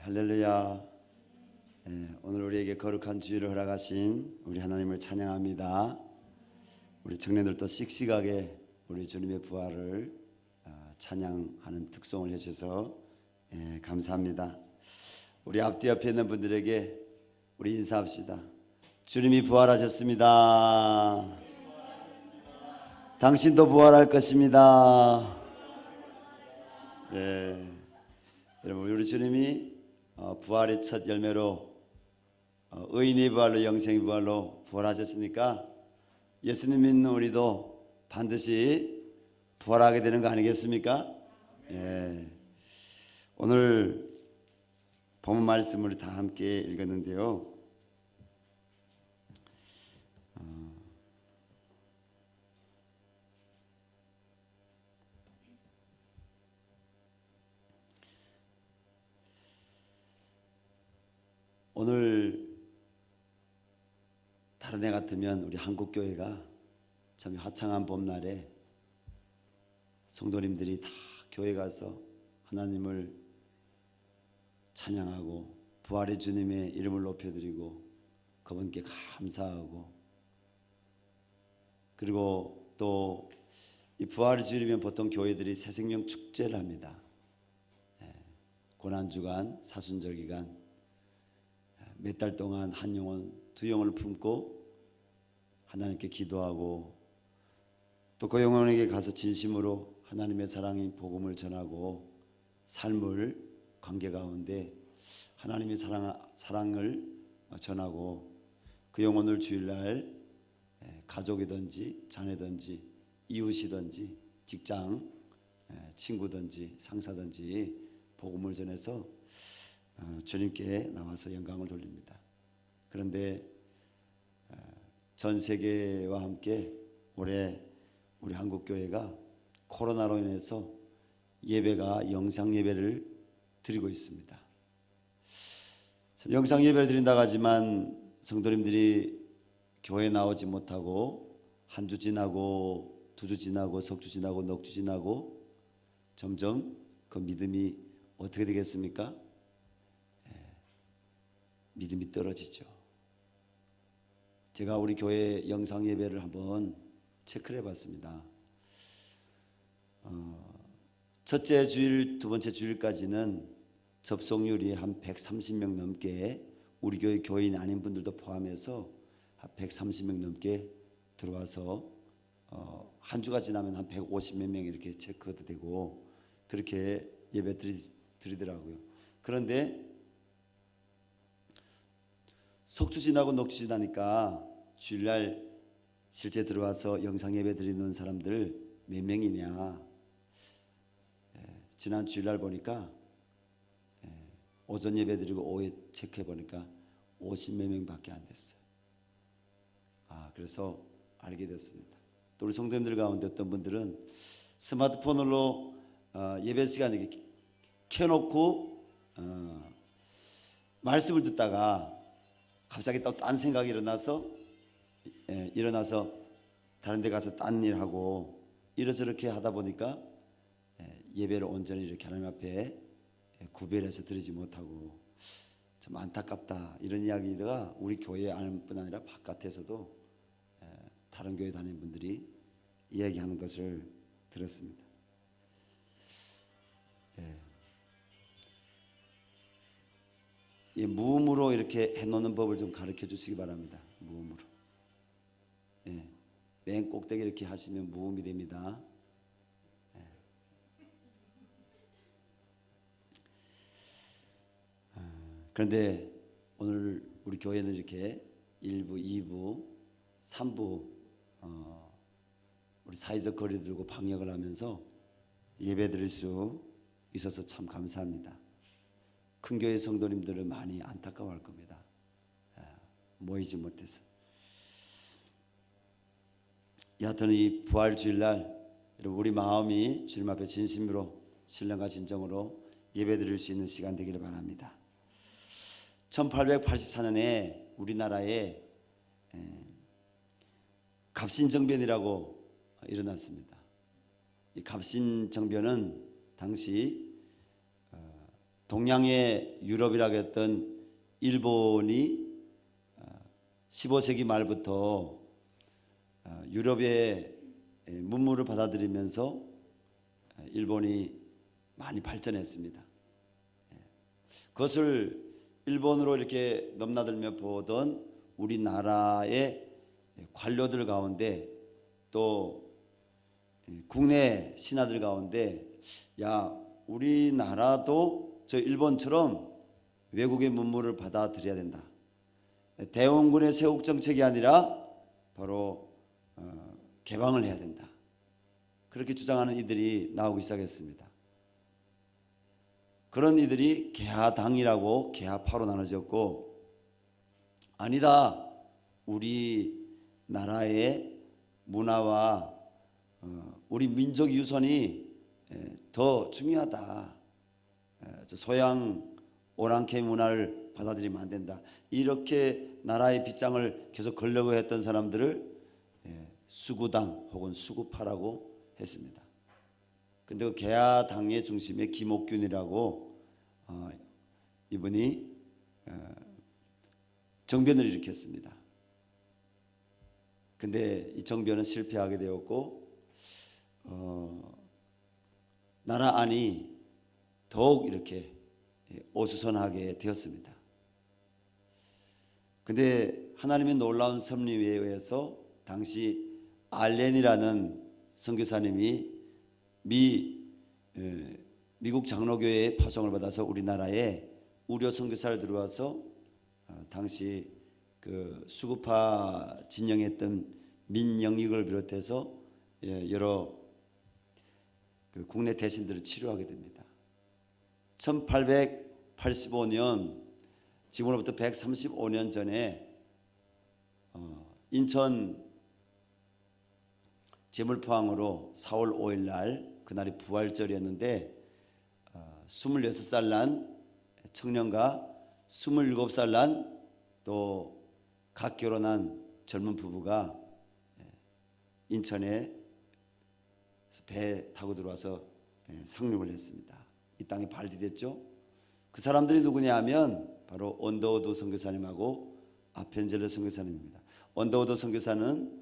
할렐루야. 오늘 우리에게 거룩한 주일을 허락하신 우리 하나님을 찬양합니다. 우리 청년들도 씩씩하게 우리 주님의 부활을 찬양하는 특성을 해주셔서 감사합니다. 우리 앞뒤 옆에 있는 분들에게 우리 인사합시다. 주님이 부활하셨습니다. 당신도 부활할 것입니다. 여러분, 우리 주님이 부활의 첫 열매로 의인의 부활로 영생의 부활로 부활하셨으니까 예수님 믿는 우리도 반드시 부활하게 되는 거 아니겠습니까? 오늘 본문 말씀을 다 함께 읽었는데요. 오늘 다른 해 같으면 우리 한국교회가 참 화창한 봄날에 성도님들이 다 교회 가서 하나님을 찬양하고 부활의 주님의 이름을 높여드리고 그분께 감사하고, 그리고 또 이 부활의 주일이면 보통 교회들이 새생명 축제를 합니다. 고난주간, 사순절기간 몇 달 동안 한 영혼, 두 영혼을 품고 하나님께 기도하고 또 그 영혼에게 가서 진심으로 하나님의 사랑인 복음을 전하고 삶을 관계 가운데 하나님의 사랑을 전하고 그 영혼을 주일날 가족이든지 자녀든지 이웃이든지 직장 친구든지 상사든지 복음을 전해서 주님께 나와서 영광을 돌립니다. 그런데 전 세계와 함께 올해 우리 한국교회가 코로나로 인해서 예배가 영상 예배를 드리고 있습니다. 영상 예배를 드린다고 하지만 성도님들이 교회에 나오지 못하고 한 주 지나고 두 주 지나고 석 주 지나고 넉 주 지나고 점점 그 믿음이 어떻게 되겠습니까? 믿음이 떨어지죠. 제가 우리 교회 영상 예배를 한번 체크를 해봤습니다. 첫째 주일, 두 번째 주일까지는 접속률이 한 130명 넘게, 우리 교회 교인 아닌 분들도 포함해서 한 130명 넘게 들어와서 한 주가 지나면 한 150몇 명 이렇게 체크도 되고 그렇게 예배 드리더라고요. 그런데 석주 지나고 넉주 지나니까 주일날 실제 들어와서 영상 예배 드리는 사람들 몇 명이냐, 지난 주일날 보니까 오전 예배 드리고 오후에 체크해 보니까 50몇 명밖에 안 됐어요. 그래서 알게 됐습니다. 또 우리 성도님들 가운데 어떤 분들은 스마트폰으로 예배 시간에 켜놓고 말씀을 듣다가 갑자기 또 딴 생각이 일어나서 다른 데 가서 딴 일하고 이러저렇게 하다 보니까 예배를 온전히 이렇게 하나님 앞에 구별해서 드리지 못하고 참 안타깝다, 이런 이야기가 우리 교회 안뿐 아니라 바깥에서도 다른 교회 다니는 분들이 이야기하는 것을 들었습니다. 무음으로 이렇게 해놓는 법을 좀 가르쳐 주시기 바랍니다. 무음으로. 맨 꼭대기 이렇게 하시면 무음이 됩니다. 그런데 오늘 우리 교회는 이렇게 1부, 2부, 3부 우리 사회적 거리 두고 방역을 하면서 예배 드릴 수 있어서 참 감사합니다. 큰 교회 성도님들은 많이 안타까워할 겁니다. 모이지 못해서. 여하튼 이 부활 주일날 우리 마음이 주님 앞에 진심으로 신령과 진정으로 예배 드릴 수 있는 시간 되기를 바랍니다. 1884년에 우리나라에 갑신정변이라고 일어났습니다. 이 갑신정변은 당시 동양의 유럽이라고 했던 일본이 15세기 말부터 유럽의 문물을 받아들이면서 일본이 많이 발전했습니다. 그것을 일본으로 이렇게 넘나들며 보던 우리나라의 관료들 가운데 또 국내 신하들 가운데 야, 우리나라도 저 일본처럼 외국의 문물을 받아들여야 된다. 대원군의 세국 정책이 아니라 바로 개방을 해야 된다. 그렇게 주장하는 이들이 나오기 시작했습니다. 그런 이들이 개하당이라고 개하파로 나눠졌고, 아니다, 우리 나라의 문화와 우리 민족 유선이 더 중요하다. 소양 오랑캐 문화를 받아들이면 안 된다. 이렇게 나라의 빗장을 계속 걸려고 했던 사람들을 수구당 혹은 수구파라고 했습니다. 근데 그 개하당의 중심에 김옥균이라고 이분이 정변을 일으켰습니다. 근데 이 정변은 실패하게 되었고 나라 안이 더욱 이렇게 어수선하게 되었습니다. 근데 하나님의 놀라운 섭리에 의해서 당시 알렌이라는 선교사님이 미국 장로교회의 파송을 받아서 우리나라에 우려 선교사를 들어와서 당시 그 수구파 진영했던 민영익을 비롯해서 여러 그 국내 대신들을 치료하게 됩니다. 1885년 지금으로부터 135년 전에 인천 제물포항으로 4월 5일 날 그날이 부활절이었는데 26살 난 청년과 27살 난 또 갓 결혼한 젊은 부부가 인천에 배 타고 들어와서 상륙을 했습니다. 이 땅에 발디됐죠. 그 사람들이 누구냐 하면 바로 언더우드 선교사님하고 아펜젤러 선교사님입니다. 언더우드 선교사는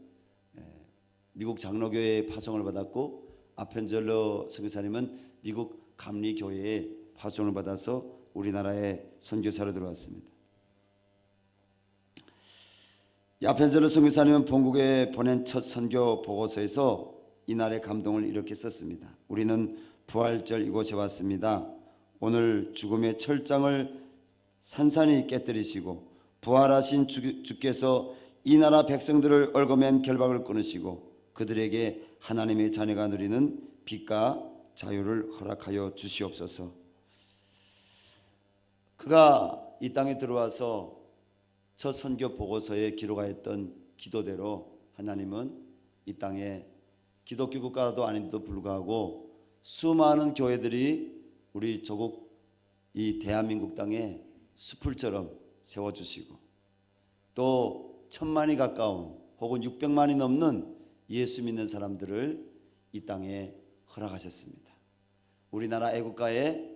미국 장로교회의 파송을 받았고 아펜젤러 선교사님은 미국 감리교회의 파송을 받아서 우리나라에 선교사로 들어왔습니다. 이 아펜젤러 선교사님은 본국에 보낸 첫 선교 보고서에서 이날의 감동을 이렇게 썼습니다. 우리는 부활절 이곳에 왔습니다. 오늘 죽음의 철장을 산산히 깨뜨리시고 부활하신 주께서 이 나라 백성들을 얽어맨 결박을 끊으시고 그들에게 하나님의 자녀가 누리는 빛과 자유를 허락하여 주시옵소서. 그가 이 땅에 들어와서 첫 선교 보고서에 기록하였던 기도대로 하나님은 이 땅에 기독교 국가도 아닌데도 불구하고 수많은 교회들이 우리 조국 이 대한민국 땅에 숲을처럼 세워주시고 또 1000만이 가까운 혹은 600만이 넘는 예수 믿는 사람들을 이 땅에 허락하셨습니다. 우리나라 애국가에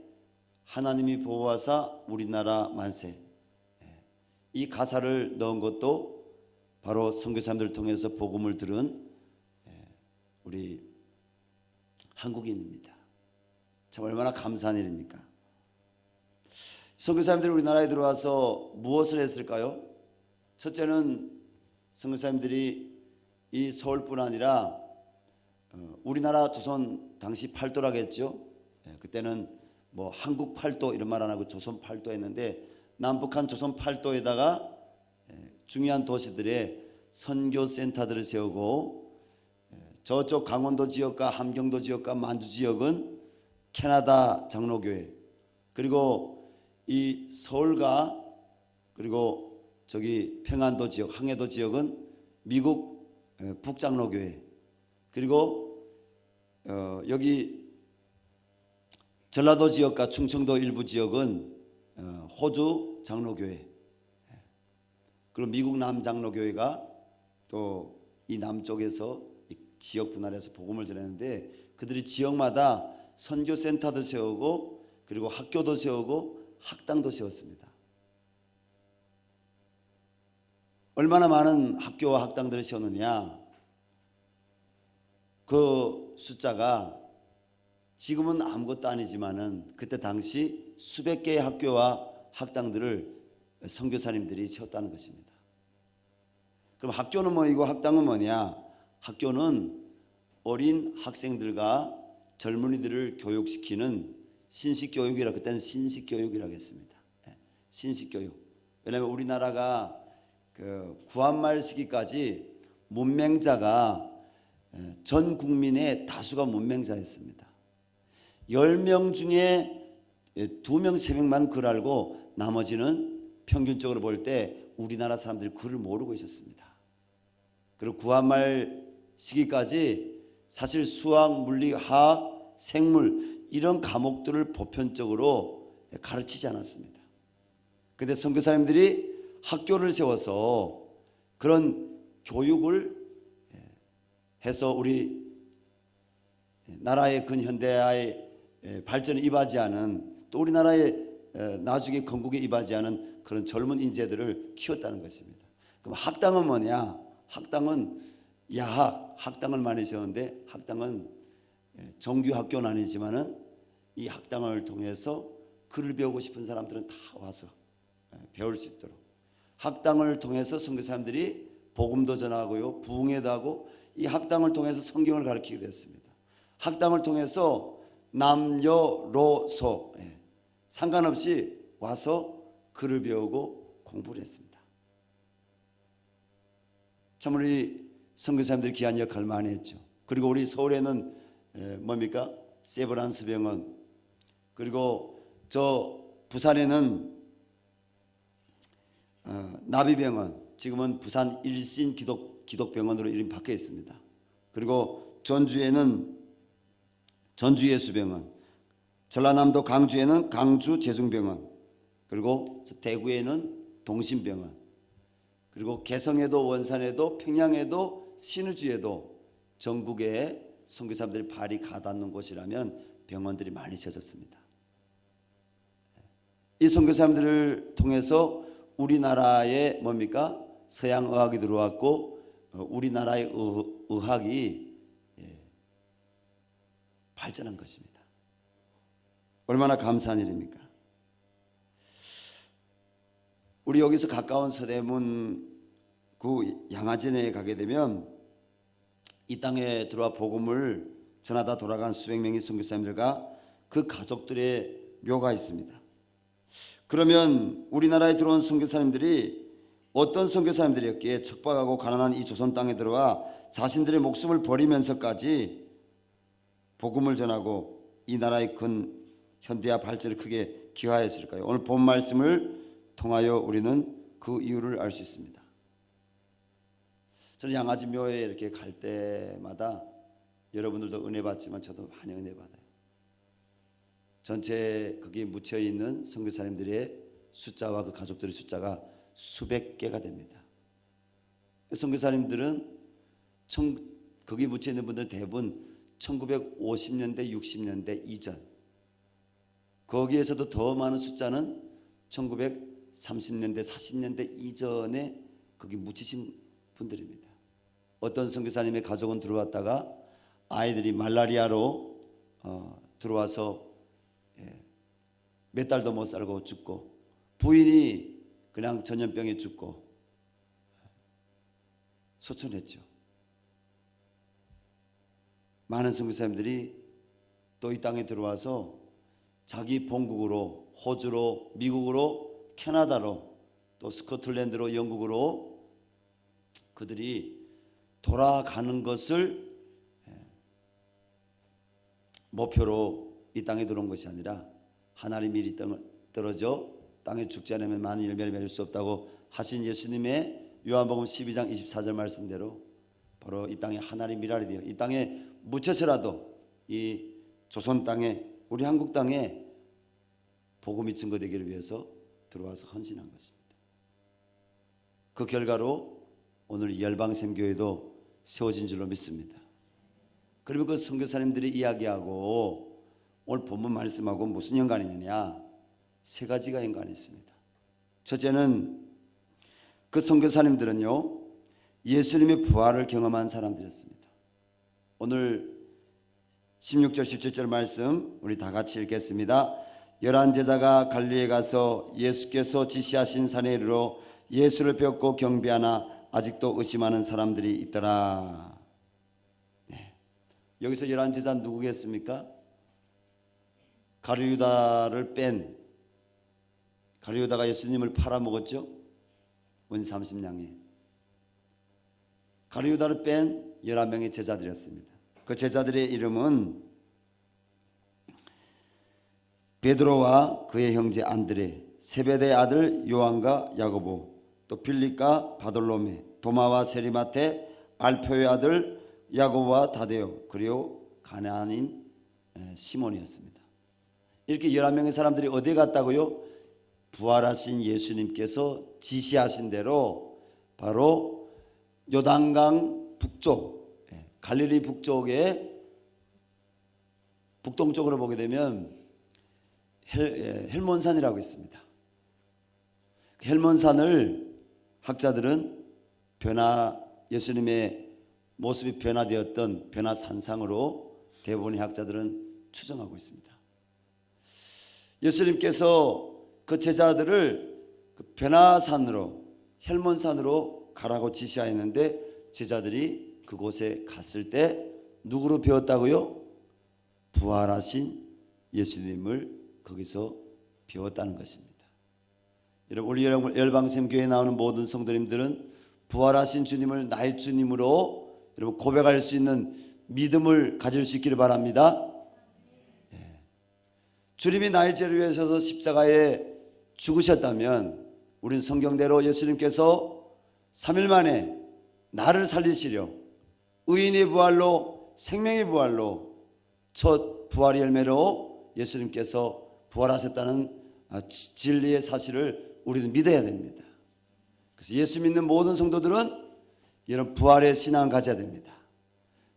하나님이 보호하사 우리나라 만세, 이 가사를 넣은 것도 바로 선교사님들을 통해서 복음을 들은 우리 한국인입니다. 참 얼마나 감사한 일입니까? 선교사님들이 우리나라에 들어와서 무엇을 했을까요? 첫째는 선교사님들이 이 서울뿐 아니라 우리나라 조선 당시 팔도라고 했죠. 그때는 뭐 한국 팔도 이런 말 안 하고 조선 팔도 했는데 남북한 조선 팔도에다가 중요한 도시들의 선교센터들을 세우고 저쪽 강원도 지역과 함경도 지역과 만주 지역은 캐나다 장로교회, 그리고 이 서울과 그리고 저기 평안도 지역, 항해도 지역은 미국 북장로교회, 그리고 여기 전라도 지역과 충청도 일부 지역은 호주 장로교회, 그리고 미국 남장로교회가 또 이 남쪽에서 지역 분할해서 복음을 전했는데 그들이 지역마다 선교센터도 세우고 그리고 학교도 세우고 학당도 세웠습니다. 얼마나 많은 학교와 학당들을 세웠느냐? 그 숫자가 지금은 아무것도 아니지만은 그때 당시 수백 개의 학교와 학당들을 선교사님들이 세웠다는 것입니다. 그럼 학교는 뭐이고 학당은 뭐냐? 학교는 어린 학생들과 젊은이들을 교육시키는 신식교육이라, 그때는 신식교육이라고 했습니다. 신식교육. 왜냐하면 우리나라가 그 구한말 시기까지 문맹자가 전 국민의 다수가 문맹자였습니다. 10명 중에 2명, 3명만 글 알고 나머지는 평균적으로 볼 때 우리나라 사람들이 글을 모르고 있었습니다. 그리고 구한말 시기까지 사실 수학, 물리, 화학, 생물 이런 과목들을 보편적으로 가르치지 않았습니다. 그런데 선교사님들이 학교를 세워서 그런 교육을 해서 우리 나라의 근현대화의 발전에 입하지 않은, 또 우리나라의 나중에 건국에 입하지 않은 그런 젊은 인재들을 키웠다는 것입니다. 그럼 학당은 뭐냐? 학당은 야학, 학당을 많이 세웠는데 학당은 정규 학교는 아니지만은 이 학당을 통해서 글을 배우고 싶은 사람들은 다 와서 배울 수 있도록, 학당을 통해서 선교사님들이 복음도 전하고요, 부흥회도 하고, 이 학당을 통해서 성경을 가르치게 됐습니다. 학당을 통해서 남녀노소 상관없이 와서 글을 배우고 공부를 했습니다. 참 우리 선교사님들이 귀한 역할을 많이 했죠. 그리고 우리 서울에는 뭡니까? 세브란스 병원, 그리고 저 부산에는 나비병원, 지금은 부산 일신 기독병원으로 이름이 바뀌어 있습니다. 그리고 전주에는 전주예수병원, 전라남도 강주에는 강주재중병원, 그리고 대구에는 동심병원, 그리고 개성에도 원산에도 평양에도 신우주에도 전국에 선교사님들이 발이 가닿는 곳이라면 병원들이 많이 세졌습니다. 이 선교사님들을 통해서 우리나라에 뭡니까? 서양 의학이 들어왔고 우리나라의 의학이 발전한 것입니다. 얼마나 감사한 일입니까? 우리 여기서 가까운 서대문 구 양화진에 가게 되면 이 땅에 들어와 복음을 전하다 돌아간 수백 명의 선교사님들과 그 가족들의 묘가 있습니다. 그러면 우리나라에 들어온 선교사님들이 어떤 선교사님들이었기에 척박하고 가난한 이 조선 땅에 들어와 자신들의 목숨을 버리면서까지 복음을 전하고 이 나라의 현대화 발전에 크게 기여하였을까요? 오늘 본 말씀을 통하여 우리는 그 이유를 알 수 있습니다. 저는 양아지 묘에 이렇게 갈 때마다 여러분들도 은혜 받지만 저도 많이 은혜 받아요. 전체 거기에 묻혀 있는 선교사님들의 숫자와 그 가족들의 숫자가 수백 개가 됩니다. 선교사님들은 거기 묻혀 있는 분들은 대부분 1950년대, 60년대 이전, 거기에서도 더 많은 숫자는 1930년대, 40년대 이전에 거기 묻히신 분들입니다. 어떤 선교사님의 가족은 들어왔다가 아이들이 말라리아로 들어와서 몇 달도 못 살고 죽고, 부인이 그냥 전염병에 죽고 소천했죠. 많은 선교사님들이 또 이 땅에 들어와서 자기 본국으로, 호주로, 미국으로, 캐나다로, 또 스코틀랜드로, 영국으로 그들이 돌아가는 것을 목표로 이 땅에 들어온 것이 아니라 하나님 미리 떨어져 땅에 죽지 않으면 많은 열매를 맺을 수 없다고 하신 예수님의 요한복음 12장 24절 말씀대로 바로 이 땅에 하나님 미랄이 되어 이 땅에 묻혀서라도 이 조선 땅에, 우리 한국 땅에 복음이 증거되기를 위해서 들어와서 헌신한 것입니다. 그 결과로 오늘 열방샘교회도 세워진 줄로 믿습니다. 그리고 그 선교사님들이 이야기하고 오늘 본문 말씀하고 무슨 연관이 있느냐? 세 가지가 연관이 있습니다. 첫째는 그 선교사님들은요, 예수님의 부활을 경험한 사람들이었습니다. 오늘 16절 17절 말씀 우리 다 같이 읽겠습니다. 11 제자가 갈릴리에 가서 예수께서 지시하신 산에 이르러 예수를 뵙고 경배하나 아직도 의심하는 사람들이 있더라. 네. 여기서 11 제자 누구겠습니까? 가룟유다를 뺀, 가룟유다가 예수님을 팔아먹었죠. 은 30냥에. 가룟유다를 뺀 11명의 제자들이었습니다. 그 제자들의 이름은 베드로와 그의 형제 안드레, 세베대의 아들 요한과 야고보, 또 빌립과 바돌로메, 도마와 세리마테, 알표의 아들 야고보와 다데오, 그리고 가나안인 시몬이었습니다. 이렇게 11명의 사람들이 어디에 갔다고요? 부활하신 예수님께서 지시하신 대로 바로 요단강 북쪽, 갈릴리 북쪽에 북동쪽으로 보게 되면 헬몬산이라고 있습니다. 헬몬산을 학자들은 예수님의 모습이 변화되었던 변화산상으로 대부분의 학자들은 추정하고 있습니다. 예수님께서 그 제자들을 그 변화산으로, 헬몬산으로 가라고 지시하였는데 제자들이 그곳에 갔을 때 누구로 배웠다고요? 부활하신 예수님을 거기서 배웠다는 것입니다. 여러분, 우리 열방샘교회에 나오는 모든 성도님들은 부활하신 주님을 나의 주님으로 여러분 고백할 수 있는 믿음을 가질 수 있기를 바랍니다. 주님이 나의 죄를 위해서 십자가에 죽으셨다면 우리는 성경대로 예수님께서 3일 만에 나를 살리시려 의인의 부활로, 생명의 부활로, 첫 부활의 열매로 예수님께서 부활하셨다는 진리의 사실을 우리는 믿어야 됩니다. 그래서 예수 믿는 모든 성도들은 이런 부활의 신앙을 가져야 됩니다.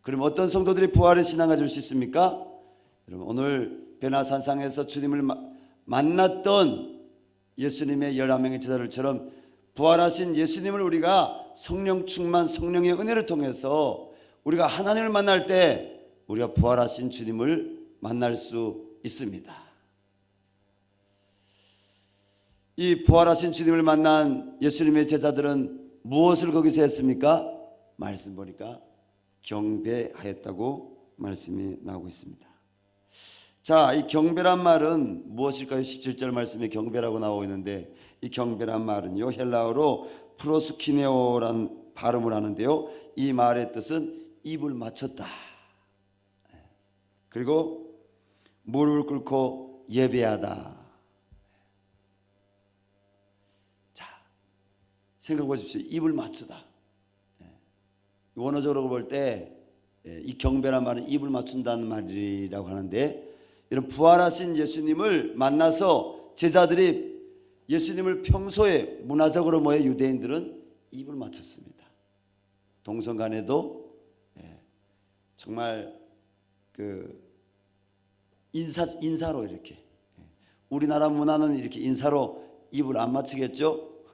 그럼 어떤 성도들이 부활의 신앙을 가질 수 있습니까? 여러분, 오늘 변화산상에서 주님을 만났던 예수님의 11명의 제자들처럼 부활하신 예수님을 우리가 성령 충만, 성령의 은혜를 통해서 우리가 하나님을 만날 때 우리가 부활하신 주님을 만날 수 있습니다. 이 부활하신 주님을 만난 예수님의 제자들은 무엇을 거기서 했습니까? 말씀 보니까 경배하였다고 말씀이 나오고 있습니다. 자, 이 경배란 말은 무엇일까요? 17절 말씀에 경배라고 나오고 있는데 이 경배란 말은요, 헬라어로 프로스키네오란 발음을 하는데요, 이 말의 뜻은 입을 맞췄다. 그리고 무릎을 꿇고 예배하다. 자, 생각해 보십시오. 입을 맞추다. 원어적으로 볼 때 이 경배란 말은 입을 맞춘다는 말이라고 하는데, 이런 부활하신 예수님을 만나서 제자들이 예수님을 평소에 문화적으로 유대인들은 입을 맞췄습니다. 동성 간에도 정말 그 인사로 이렇게, 우리나라 문화는 이렇게 인사로 입을 안 맞추겠죠?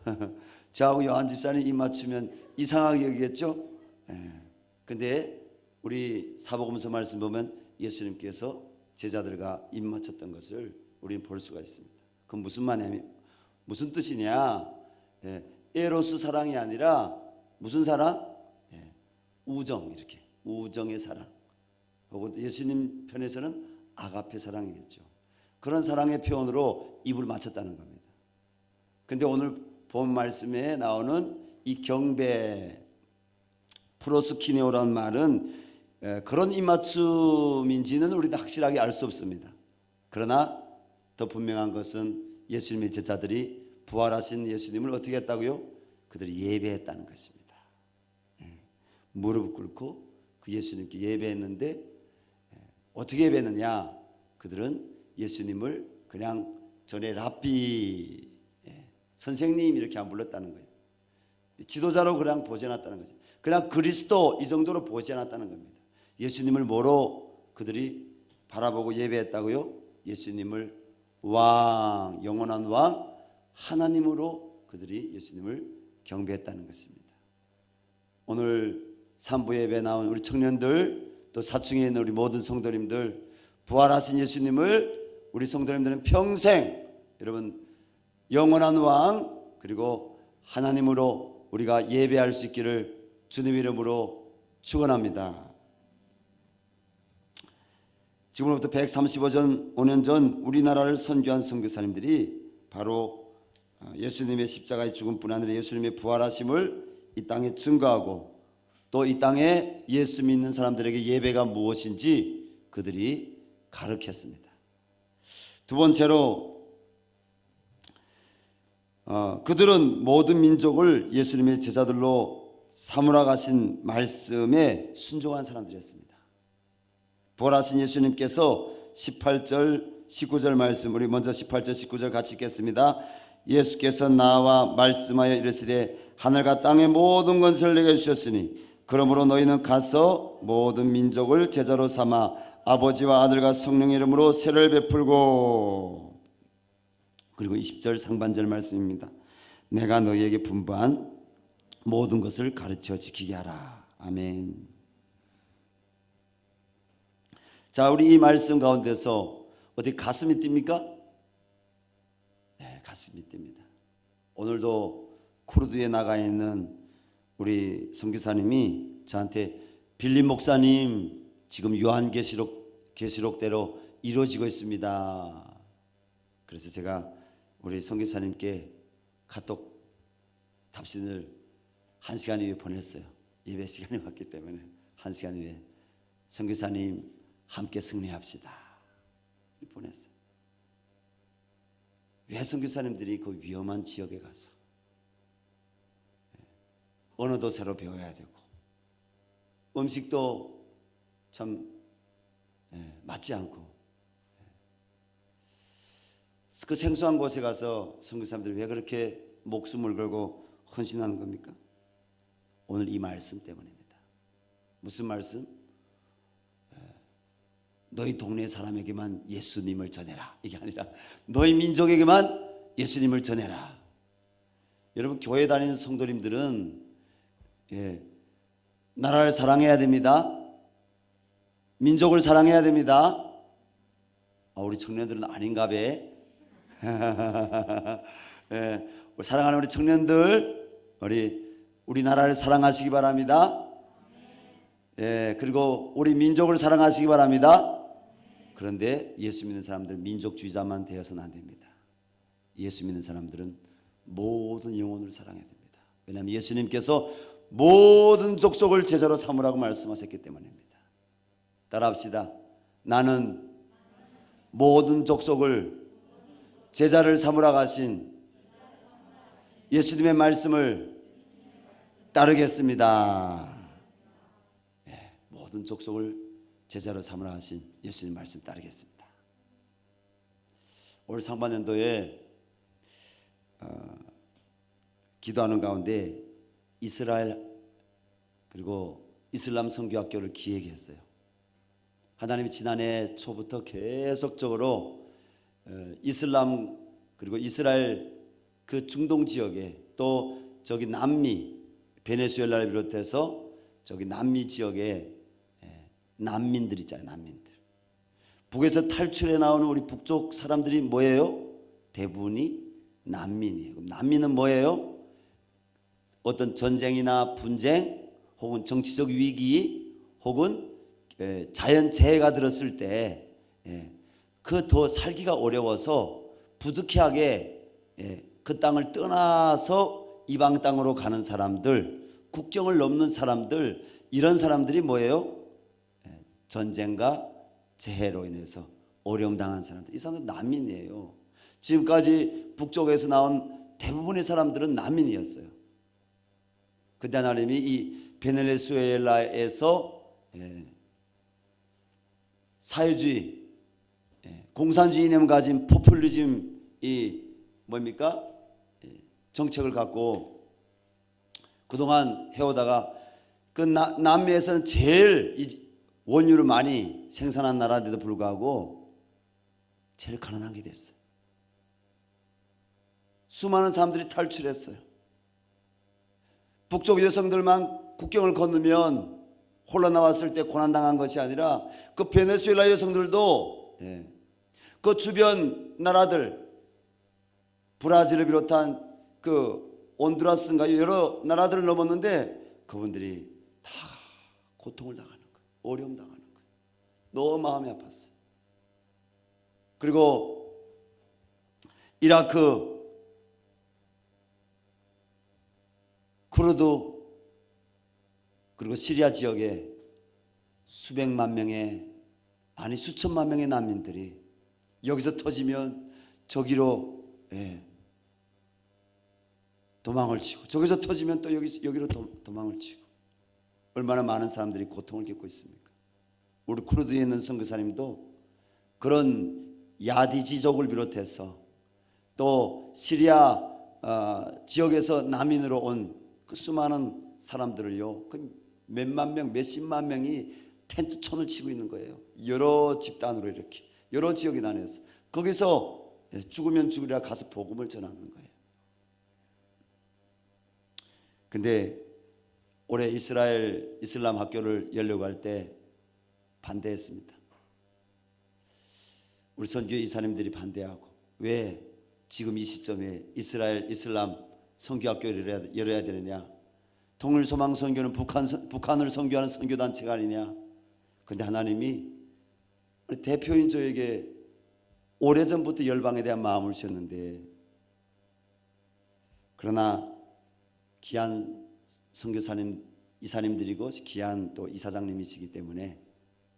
저하고 요한 집사님 입 맞추면 이상하게 여기겠죠? 근데 우리 사복음서 말씀 보면 예수님께서 제자들과 입 맞췄던 것을 우리는 볼 수가 있습니다. 그건 무슨 말이냐면, 무슨 뜻이냐? 에로스 사랑이 아니라 무슨 사랑? 우정, 이렇게 우정의 사랑. 혹은 예수님 편에서는 아가페 사랑이겠죠. 그런 사랑의 표현으로 입을 맞췄다는 겁니다. 근데 오늘 본 말씀에 나오는 이 경배, 프로스키네오라는 말은 그런 입맞춤인지는 우리도 확실하게 알 수 없습니다. 그러나 더 분명한 것은 예수님의 제자들이 부활하신 예수님을 어떻게 했다고요? 그들이 예배했다는 것입니다. 무릎 꿇고 그 예수님께 예배했는데 어떻게 예배했느냐? 그들은 예수님을 그냥 전에 랍비, 선생님 이렇게 안 불렀다는 거예요. 지도자로 그냥 보지 않았다는 거죠. 그냥 그리스도 이 정도로 보지 않았다는 겁니다. 예수님을 뭐로 그들이 바라보고 예배했다고요? 예수님을 왕, 영원한 왕 하나님으로 그들이 예수님을 경배했다는 것입니다. 오늘 산부 예배에 나온 우리 청년들, 또 사층에 있는 우리 모든 성도님들, 부활하신 예수님을 우리 성도님들은 평생 여러분 영원한 왕 그리고 하나님으로 우리가 예배할 수 있기를 주님 이름으로 축원합니다. 지금으로부터 135년 전 우리나라를 선교한 선교사님들이 바로 예수님의 십자가의 죽음뿐 아니라 예수님의 부활하심을 이 땅에 증거하고 또 이 땅에 예수 믿는 사람들에게 예배가 무엇인지 그들이 가르쳤습니다. 두 번째로 그들은 모든 민족을 예수님의 제자들로 삼으라 하신 말씀에 순종한 사람들이었습니다. 부활하신 예수님께서 18절 19절 말씀, 우리 먼저 18절 19절 같이 읽겠습니다. 예수께서 나와 말씀하여 이르시되 하늘과 땅의 모든 것을 내게 주셨으니 그러므로 너희는 가서 모든 민족을 제자로 삼아 아버지와 아들과 성령의 이름으로 세례를 베풀고, 그리고 20절 상반절 말씀입니다. 내가 너희에게 분부한 모든 것을 가르쳐 지키게 하라. 아멘. 자, 우리 이 말씀 가운데서 어디 가슴이 뜁니까? 네, 가슴이 뜁니다. 오늘도 쿠르드에 나가 있는 우리 선교사님이 저한테 빌림 목사님 지금 요한계시록대로 이루어지고 있습니다. 그래서 제가 우리 선교사님께 카톡 답신을 1시간 후에 보냈어요. 예배 시간이 왔기 때문에 1시간 후에 선교사님 함께 승리합시다 보냈어요. 왜 선교사님들이 그 위험한 지역에 가서 언어도 새로 배워야 되고 음식도 참 맞지 않고 그 생소한 곳에 가서 선교사님들이 왜 그렇게 목숨을 걸고 헌신하는 겁니까? 오늘 이 말씀 때문입니다. 무슨 말씀? 너희 동네 사람에게만 예수님을 전해라, 이게 아니라 너희 민족에게만 예수님을 전해라. 여러분, 교회 다니는 성도님들은 나라를 사랑해야 됩니다. 민족을 사랑해야 됩니다. 우리 청년들은 아닌가 봐. 우리 사랑하는 우리 청년들, 우리 나라를 사랑하시기 바랍니다. 그리고 우리 민족을 사랑하시기 바랍니다. 그런데 예수 믿는 사람들 민족주의자만 되어서는 안 됩니다. 예수 믿는 사람들은 모든 영혼을 사랑해야 됩니다. 왜냐하면 예수님께서 모든 족속을 제자로 삼으라고 말씀하셨기 때문입니다. 따라합시다. 나는 모든 족속을 제자를 삼으라고 하신 예수님의 말씀을 따르겠습니다. 모든 족속을 제자로 삼으라 하신 예수님 말씀 따르겠습니다. 올 상반년도에 기도하는 가운데 이스라엘 그리고 이슬람 선교학교를 기획했어요. 하나님이 지난해 초부터 계속적으로 이슬람 그리고 이스라엘 그 중동 지역에 또 저기 남미 베네수엘라를 비롯해서 저기 남미 지역에 난민들 있잖아요. 난민들. 북에서 탈출해 나오는 우리 북쪽 사람들이 뭐예요? 대부분이 난민이에요. 그럼 난민은 뭐예요? 어떤 전쟁이나 분쟁 혹은 정치적 위기 혹은 자연재해가 들었을 때 그 더 살기가 어려워서 부득이하게 그 땅을 떠나서 이방 땅으로 가는 사람들, 국경을 넘는 사람들, 이런 사람들이 뭐예요? 전쟁과 재해로 인해서 어려움 당한 사람들, 이 사람들 난민이에요. 지금까지 북쪽에서 나온 대부분의 사람들은 난민이었어요. 그때 하나님이 이 베네수엘라에서 사회주의, 공산주의 이념 가진 포퓰리즘 이 뭡니까? 정책을 갖고 그동안 해오다가 그 남미에서는 제일 원유를 많이 생산한 나라인데도 불구하고 제일 가난하게 됐어요. 수많은 사람들이 탈출했어요. 북쪽 여성들만 국경을 건너면 혼란 나왔을 때 고난당한 것이 아니라 그 베네수엘라 여성들도 그 주변 나라들, 브라질을 비롯한 그 온두라스인가 여러 나라들을 넘었는데 그분들이 다 고통을 당하는 거예요. 어려움 당하는 거예요. 너무 마음이 아팠어요. 그리고 이라크, 쿠르드, 그리고 시리아 지역에 수백만 명의, 아니 수천만 명의 난민들이 여기서 터지면 저기로 도망을 치고, 저기서 터지면 또 여기로 도망을 치고, 얼마나 많은 사람들이 고통을 겪고 있습니까? 우리 쿠르드에 있는 선교사님도 그런 야디지족을 비롯해서 또 시리아 지역에서 난민으로 온 그 수많은 사람들을요, 그 몇만 명, 몇십만 명이 텐트촌을 치고 있는 거예요. 여러 집단으로 이렇게 여러 지역이 나뉘어서 거기서 죽으면 죽으리라 가서 복음을 전하는 거예요. 근데 올해 이슬람 학교를 열려고 할 때 반대했습니다. 우리 선교 이사님들이 반대하고, 왜 지금 이 시점에 이슬람 선교학교를 열어야 되느냐? 통일소망 선교는 북한을 선교하는 선교단체가 아니냐? 근데 하나님이 대표인 저에게 오래전부터 열방에 대한 마음을 주셨는데, 그러나 귀한 선교사님, 이사님들이고 귀한 또 이사장님이시기 때문에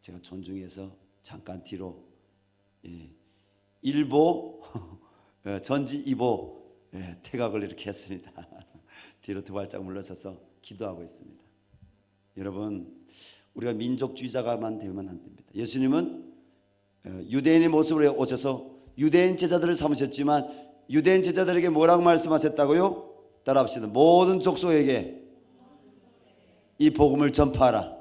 제가 존중해서 잠깐 뒤로 일보 전지 이보 태각을 이렇게 했습니다. 뒤로 두 발짝 물러서서 기도하고 있습니다. 여러분, 우리가 민족주의자가만 되면 안 됩니다. 예수님은 유대인의 모습으로 오셔서 유대인 제자들을 삼으셨지만 유대인 제자들에게 뭐라고 말씀하셨다고요? 따라합시다. 모든 족속에게 이 복음을 전파하라.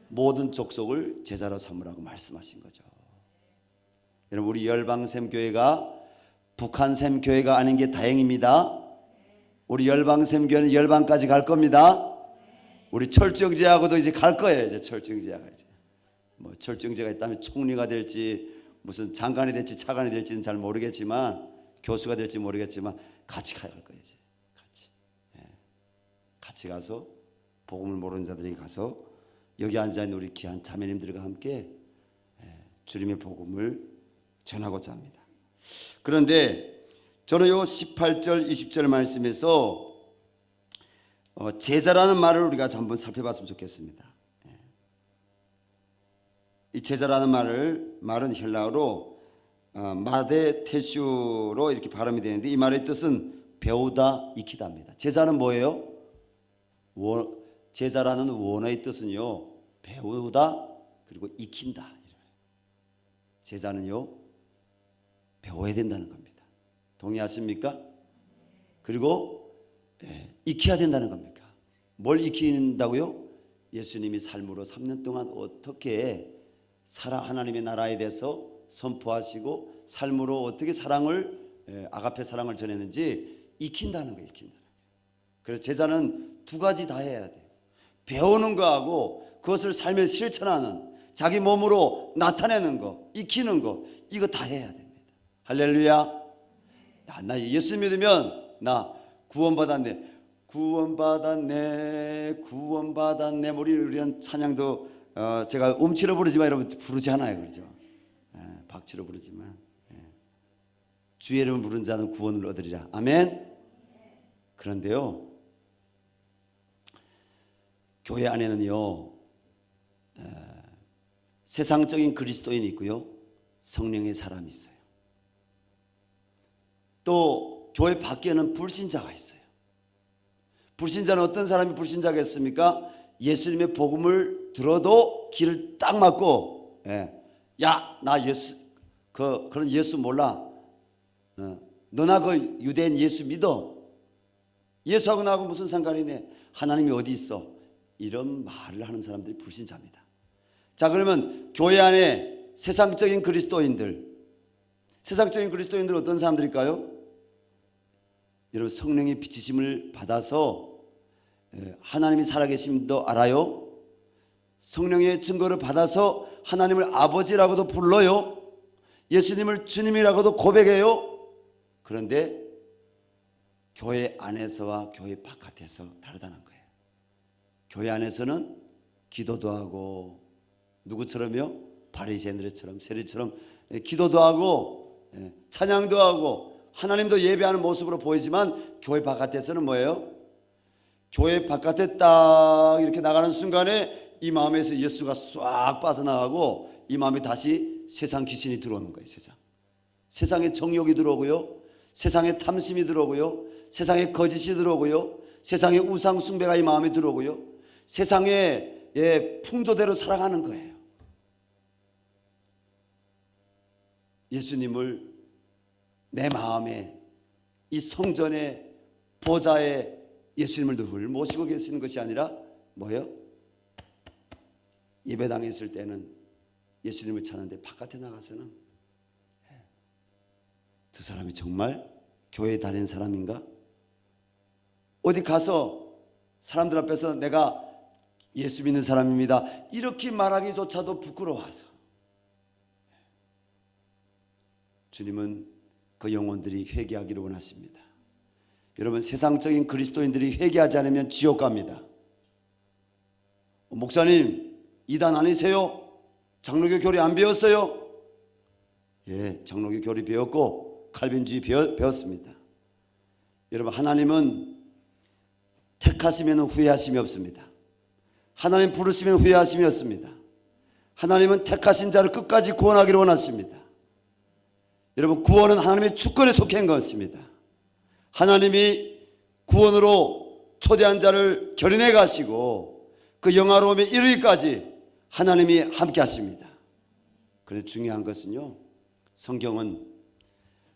모든 족속을 제자로 삼으라고 말씀하신 거죠. 여러분, 우리 열방샘교회가 북한샘교회가 아닌 게 다행입니다. 우리 열방샘교회는 열방까지 갈 겁니다. 우리 철정제하고도 이제 갈 거예요. 이제 철정제하가 이제 뭐 철정제가 있다면 총리가 될지 무슨 장관이 될지 차관이 될지는 잘 모르겠지만, 교수가 될지 모르겠지만 같이 가야 할 거예요. 이제 같이 가서 복음을 모르는 자들이 가서 여기 앉아 있는 우리 귀한 자매님들과 함께 주님의 복음을 전하고자 합니다. 그런데 저는 요 18절 20절 말씀에서 제자라는 말을 우리가 한번 살펴봤으면 좋겠습니다. 이 제자라는 말은 헬라어로 마데테슈로 이렇게 발음이 되는데, 이 말의 뜻은 배우다, 익히다입니다. 제자는 뭐예요? 제자라는 원어의 뜻은요, 배우다 그리고 익힌다. 제자는요, 배워야 된다는 겁니다. 동의하십니까? 그리고 익혀야 된다는 겁니까? 뭘 익힌다고요? 예수님이 삶으로 3년 동안 어떻게 하나님의 나라에 대해서 선포하시고 삶으로 어떻게 아가페 사랑을 전했는지 익힌다는 거예요. 익힌다는 거예요. 그래서 제자는 두 가지 다 해야 돼요. 배우는 거하고 그것을 삶에 실천하는, 자기 몸으로 나타내는 거, 익히는 거, 이거 다 해야 됩니다. 할렐루야. 야, 나 예수 믿으면 나 구원받았네. 우리는 찬양도 제가 음치로 부르지만 여러분 부르지 않아요, 그렇죠? 박치로 부르지만 주의 이름을 부른 자는 구원을 얻으리라. 아멘. 그런데요, 교회 안에는요, 세상적인 그리스도인이 있고요, 성령의 사람이 있어요. 또 교회 밖에는 불신자가 있어요. 불신자는 어떤 사람이 불신자겠습니까? 예수님의 복음을 들어도 귀를 딱 막고, 야, 나 그런 예수 몰라. 너나 그 유대인 예수 믿어. 예수하고 나하고 무슨 상관이네. 하나님이 어디 있어? 이런 말을 하는 사람들이 불신자입니다. 자, 그러면 교회 안에 세상적인 그리스도인들은 어떤 사람들일까요? 여러분, 성령의 비치심을 받아서 하나님이 살아계심도 알아요. 성령의 증거를 받아서 하나님을 아버지라고도 불러요. 예수님을 주님이라고도 고백해요. 그런데 교회 안에서와 교회 바깥에서 다르다는 거예요. 교회 안에서는 기도도 하고, 누구처럼요? 바리새인들처럼, 세리처럼 기도도 하고 찬양도 하고 하나님도 예배하는 모습으로 보이지만, 교회 바깥에서는 뭐예요? 교회 바깥에 딱 이렇게 나가는 순간에 이 마음에서 예수가 싹 빠져나가고 이 마음에 다시 세상 귀신이 들어오는 거예요. 세상의 정욕이 들어오고요, 세상의 탐심이 들어오고요, 세상의 거짓이 들어오고요, 세상의 우상 숭배가 이 마음에 들어오고요, 세상의 풍조대로 살아가는 거예요. 예수님을 내 마음에, 이 성전의 보좌에 예수님을 늘 모시고 계시는 것이 아니라 뭐예요? 예배당에 있을 때는 예수님을 찾는데 바깥에 나가서는 저 사람이 정말 교회에 다니는 사람인가? 어디 가서 사람들 앞에서 내가 예수 믿는 사람입니다 이렇게 말하기조차도 부끄러워서. 주님은 그 영혼들이 회개하기를 원하십니다. 여러분, 세상적인 그리스도인들이 회개하지 않으면 지옥 갑니다. 목사님, 이단 아니세요? 장로교 교리 안 배웠어요? 예, 장로교 교리 배웠고 칼빈주의 배웠습니다. 여러분, 하나님은 택하시면 후회하심이 없습니다. 하나님 부르시면 후회하심이 없습니다. 하나님은 택하신 자를 끝까지 구원하기를 원하십니다. 여러분, 구원은 하나님의 주권에 속한 것입니다. 하나님이 구원으로 초대한 자를 결연해 가시고 그 영화로움에 이르기까지 하나님이 함께 하십니다. 그래서 중요한 것은요, 성경은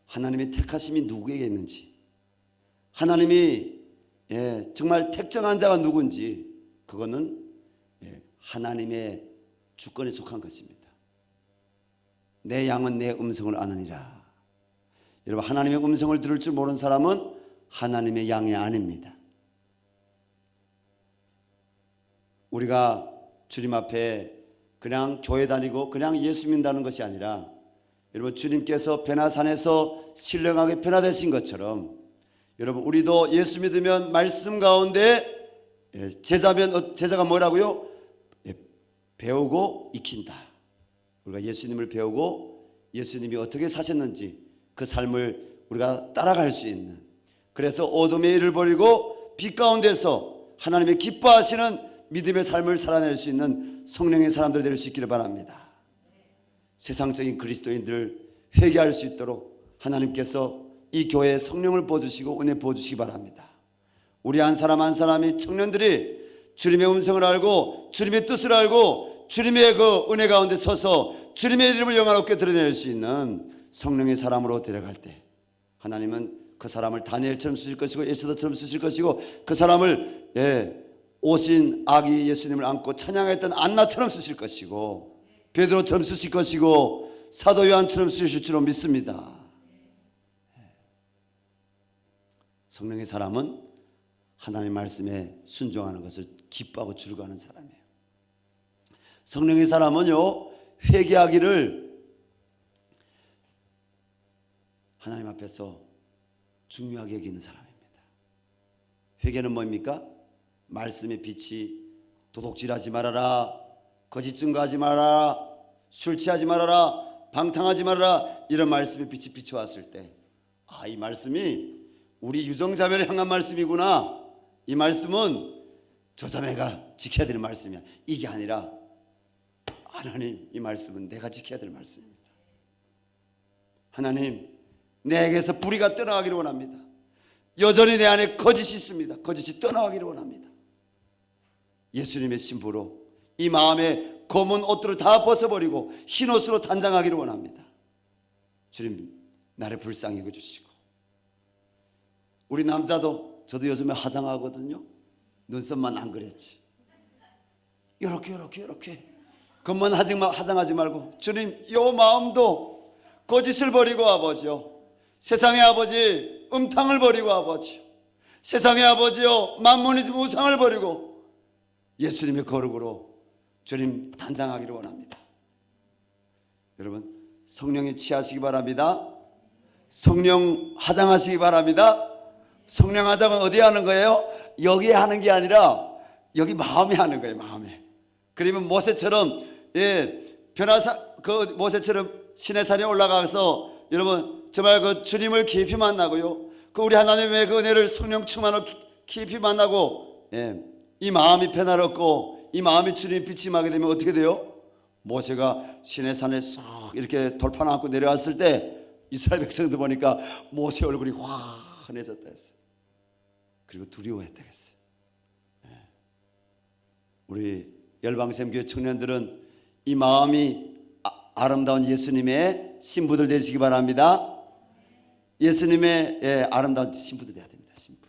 하나님의 택하심이 누구에게 있는지, 하나님이 정말 택정한 자가 누군지, 그거는 하나님의 주권에 속한 것입니다. 내 양은 내 음성을 아느니라. 여러분, 하나님의 음성을 들을 줄 모르는 사람은 하나님의 양이 아닙니다. 우리가 주님 앞에 그냥 교회 다니고 그냥 예수 믿는다는 것이 아니라, 여러분, 주님께서 변화산에서 신령하게 변화되신 것처럼 여러분, 우리도 예수 믿으면 말씀 가운데 제자가 뭐라고요? 배우고 익힌다. 우리가 예수님을 배우고 예수님이 어떻게 사셨는지 그 삶을 우리가 따라갈 수 있는, 그래서 어둠의 일을 버리고 빛 가운데서 하나님의 기뻐하시는 믿음의 삶을 살아낼 수 있는 성령의 사람들 될 수 있기를 바랍니다. 세상적인 그리스도인들 회개할 수 있도록 하나님께서 이 교회에 성령을 부어주시고 은혜 부어주시기 바랍니다. 우리 한 사람 한 사람이, 청년들이 주님의 음성을 알고 주님의 뜻을 알고 주님의 그 은혜 가운데 서서 주님의 이름을 영화롭게 드러낼 수 있는 성령의 사람으로 데려갈 때 하나님은 그 사람을 다니엘처럼 쓰실 것이고 에스더처럼 쓰실 것이고, 그 사람을 오신 아기 예수님을 안고 찬양했던 안나처럼 쓰실 것이고, 베드로처럼 쓰실 것이고, 사도 요한처럼 쓰실 줄로 믿습니다. 성령의 사람은 하나님의 말씀에 순종하는 것을 기뻐하고 즐거워하는 사람이에요. 성령의 사람은요, 회개하기를 하나님 앞에서 중요하게 여기는 사람입니다. 회개는 뭡니까? 말씀의 빛이 도둑질하지 말아라, 거짓 증거하지 말아라, 술 취하지 말아라, 방탕하지 말아라, 이런 말씀의 빛이 비춰왔을 때, 이 말씀이 우리 유정자매를 향한 말씀이구나, 이 말씀은 저 자매가 지켜야 될 말씀이야, 이게 아니라 하나님, 이 말씀은 내가 지켜야 될 말씀입니다. 하나님, 내게서 불의가 떠나가기를 원합니다. 여전히 내 안에 거짓이 있습니다. 거짓이 떠나가기를 원합니다. 예수님의 신부로 이 마음에 검은 옷들을 다 벗어버리고 흰 옷으로 단장하기를 원합니다. 주님, 나를 불쌍히 여겨주시고. 우리 남자도, 저도 요즘에 화장하거든요. 눈썹만 안 그랬지. 이렇게 겉만 하장하지 말고 주님 요 마음도 거짓을 버리고 아버지요 세상의 아버지 음탕을 버리고 아버지요 세상의 아버지요 만몬이즘 우상을 버리고 예수님의 거룩으로 주님 단장하기를 원합니다. 여러분 성령에 취하시기 바랍니다. 성령 화장하시기 바랍니다. 성령 화장은 어디에 하는 거예요? 여기에 하는 게 아니라 여기 마음에 하는 거예요. 마음에. 그러면 모세처럼 변화사 그 모세처럼 시내산에 올라가서 여러분 정말 그 주님을 깊이 만나고요. 그 우리 하나님의 그 은혜를 성령 충만으로 깊이 만나고 이 마음이 변화롭고 이 마음이 주님의 빛이 임하게 되면 어떻게 돼요? 모세가 시내산에 싹 이렇게 돌판 안고 내려왔을 때 이스라엘 백성들 보니까 모세 얼굴이 환해졌다 했어요. 그리고 두려워했다 했어요. 우리 열방샘교회 청년들은 이 마음이 아름다운 예수님의 신부들 되시기 바랍니다. 예수님의 아름다운 신부들 되어야 됩니다. 신부.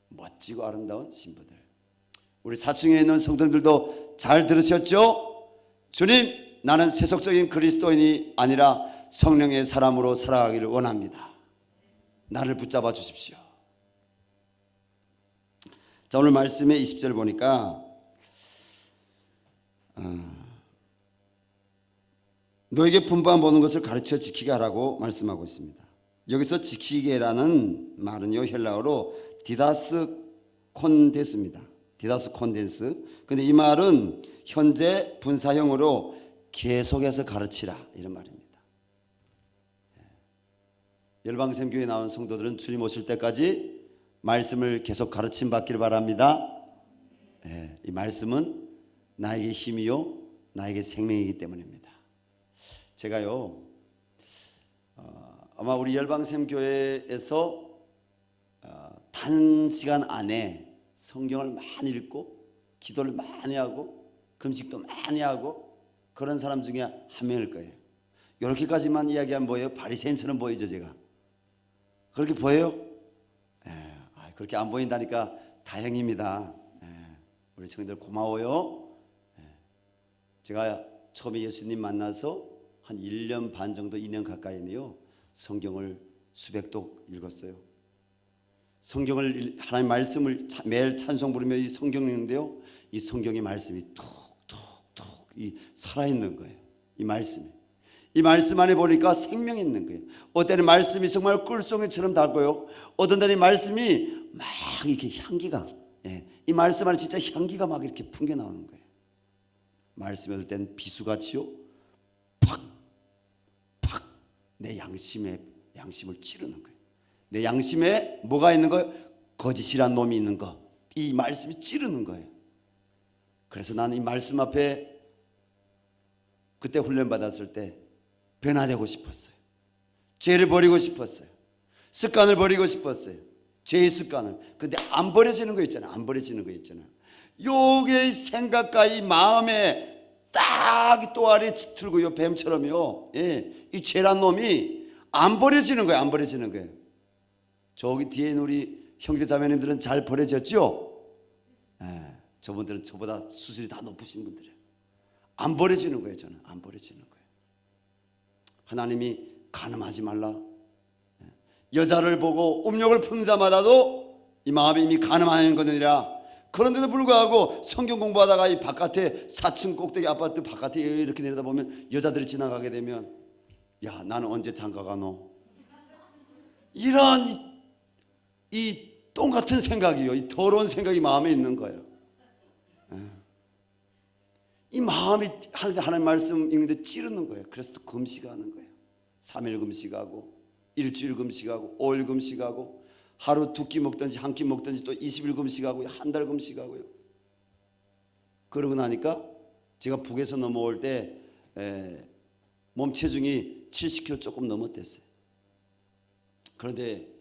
멋지고 아름다운 신부들. 우리 사층에 있는 성도님들도 잘 들으셨죠? 주님, 나는 세속적인 그리스도인이 아니라 성령의 사람으로 살아가기를 원합니다. 나를 붙잡아 주십시오. 자, 오늘 말씀의 20절 보니까 너에게 분부한 모든 것을 가르쳐 지키게 하라고 말씀하고 있습니다. 여기서 지키게라는 말은요 헬라어로 디다스 콘데스입니다. 디다스 콘데스. 근데 이 말은 현재 분사형으로 계속해서 가르치라 이런 말입니다. 열방샘교회에 나온 성도들은 주님 오실 때까지 말씀을 계속 가르침 받기를 바랍니다. 이 말씀은 나에게 힘이요 나에게 생명이기 때문입니다. 제가요 아마 우리 열방샘교회에서 단시간 안에 성경을 많이 읽고 기도를 많이 하고 금식도 많이 하고 그런 사람 중에 한 명일 거예요. 이렇게까지만 이야기하면 뭐예요? 바리새인처럼 보이죠 제가. 그렇게 보여요? 그렇게 안 보인다니까 다행입니다. 우리 청년들 고마워요. 제가 처음에 예수님 만나서 한 1년 반 정도 2년 가까이네요. 성경을 수백 독 읽었어요. 성경을 하나님 말씀을 매일 찬송 부르며 이 성경 읽는데요. 이 성경의 말씀이 툭툭툭 이 살아있는 거예요. 이 말씀이. 이 말씀 안에 보니까 생명이 있는 거예요. 어떤 때는 말씀이 정말 꿀송이처럼 달고요. 어떤 때는 말씀이 막 이렇게 향기가 이 말씀 안에 진짜 향기가 막 이렇게 풍겨 나오는 거예요. 말씀이 어떨 때는 비수같이요 팍팍 내 양심을 찌르는 거예요. 내 양심에 뭐가 있는 거예요? 거짓이란 놈이 있는 거. 이 말씀이 찌르는 거예요. 그래서 나는 이 말씀 앞에 그때 훈련 받았을 때 변화되고 싶었어요. 죄를 버리고 싶었어요. 습관을 버리고 싶었어요. 죄의 습관을. 근데 안 버려지는 거 있잖아요. 안 버려지는 거 있잖아요. 요게 생각과 이 마음에 딱 또아리 틀고요. 뱀처럼요. 이 죄란 놈이 안 버려지는 거예요. 안 버려지는 거예요. 저기 뒤에 있는 우리 형제 자매님들은 잘 버려졌죠? 저분들은 저보다 수술이 다 높으신 분들이에요. 안 버려지는 거예요. 저는 안 버려지는 거예요. 하나님이 간음하지 말라. 여자를 보고 음욕을 품는 자마다도 이 마음이 이미 간음하는 거느니라. 그런데도 불구하고 성경 공부하다가 이 바깥에 4층 꼭대기 아파트 바깥에 이렇게 내려다보면 여자들이 지나가게 되면 야 나는 언제 장가 가노? 이런 이 똥 같은 생각이요. 이 더러운 생각이 마음에 있는 거예요. 이 마음이 하나님 말씀 읽는데 찌르는 거예요. 그래서 또 금식하는 거예요. 3일 금식하고 일주일 금식하고 5일 금식하고 하루 2끼 먹든지 한 끼 먹든지 또 20일 금식하고요. 한 달 금식하고요. 그러고 나니까 제가 북에서 넘어올 때 몸 체중이 70kg 조금 넘었댔어요. 그런데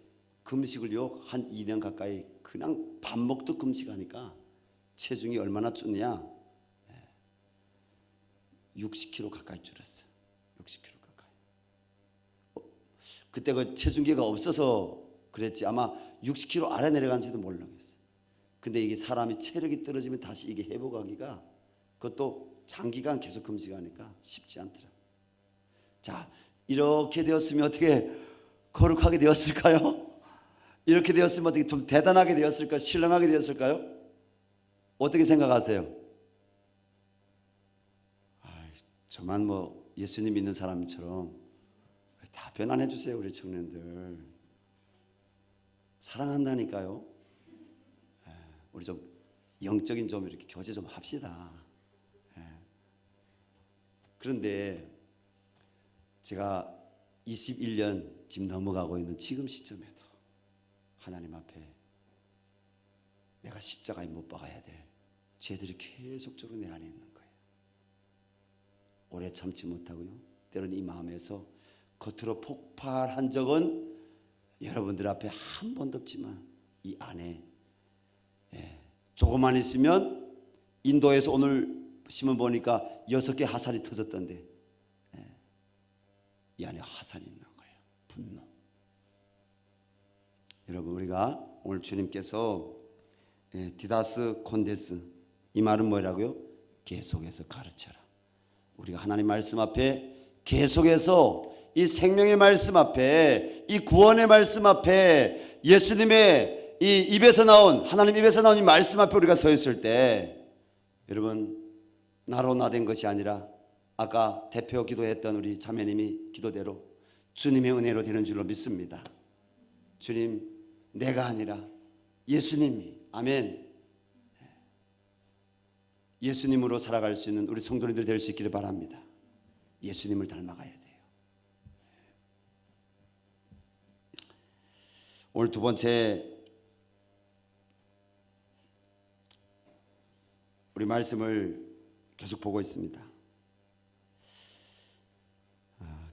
금식을요 한 2년 가까이 그냥 밥 먹도 금식하니까 체중이 얼마나 쪘냐 60kg 가까이 줄었어요. 60kg 가까이. 그때 그 체중계가 없어서 그랬지 아마 60kg 아래 내려간지도 모르겠어요. 근데 이게 사람이 체력이 떨어지면 다시 이게 회복하기가 그것도 장기간 계속 금식하니까 쉽지 않더라. 자, 이렇게 되었으면 어떻게 거룩하게 되었을까요? 이렇게 되었으면 어떻게 좀 대단하게 되었을까요? 신령하게 되었을까요? 어떻게 생각하세요? 저만 뭐 예수님 믿는 사람처럼 다 변환해 주세요. 우리 청년들 사랑한다니까요. 우리 좀 영적인 좀 이렇게 교제 좀 합시다. 그런데 제가 21년 지금 넘어가고 있는 지금 시점에도 하나님 앞에 내가 십자가에 못 박아야 될 죄들이 계속적으로 내 안에 있는 거예요. 오래 참지 못하고요. 때로는 이 마음에서 겉으로 폭발한 적은 여러분들 앞에 한 번도 없지만 이 안에 조금만 있으면 인도에서 오늘 신문 보니까 6개 화산이 터졌던데 이 안에 화산이 있는 거예요. 분노. 여러분 우리가 오늘 주님께서 디다스 콘데스 이 말은 뭐라고요? 계속해서 가르쳐라. 우리가 하나님 말씀 앞에 계속해서 이 생명의 말씀 앞에 이 구원의 말씀 앞에 예수님의 이 입에서 나온 하나님 입에서 나온 이 말씀 앞에 우리가 서 있을 때 여러분 나로 나된 것이 아니라 아까 대표 기도했던 우리 자매님이 기도대로 주님의 은혜로 되는 줄로 믿습니다. 주님 내가 아니라 예수님이 아멘 예수님으로 살아갈 수 있는 우리 성도님들 될 수 있기를 바랍니다. 예수님을 닮아가야 돼요. 오늘 두 번째 우리 말씀을 계속 보고 있습니다.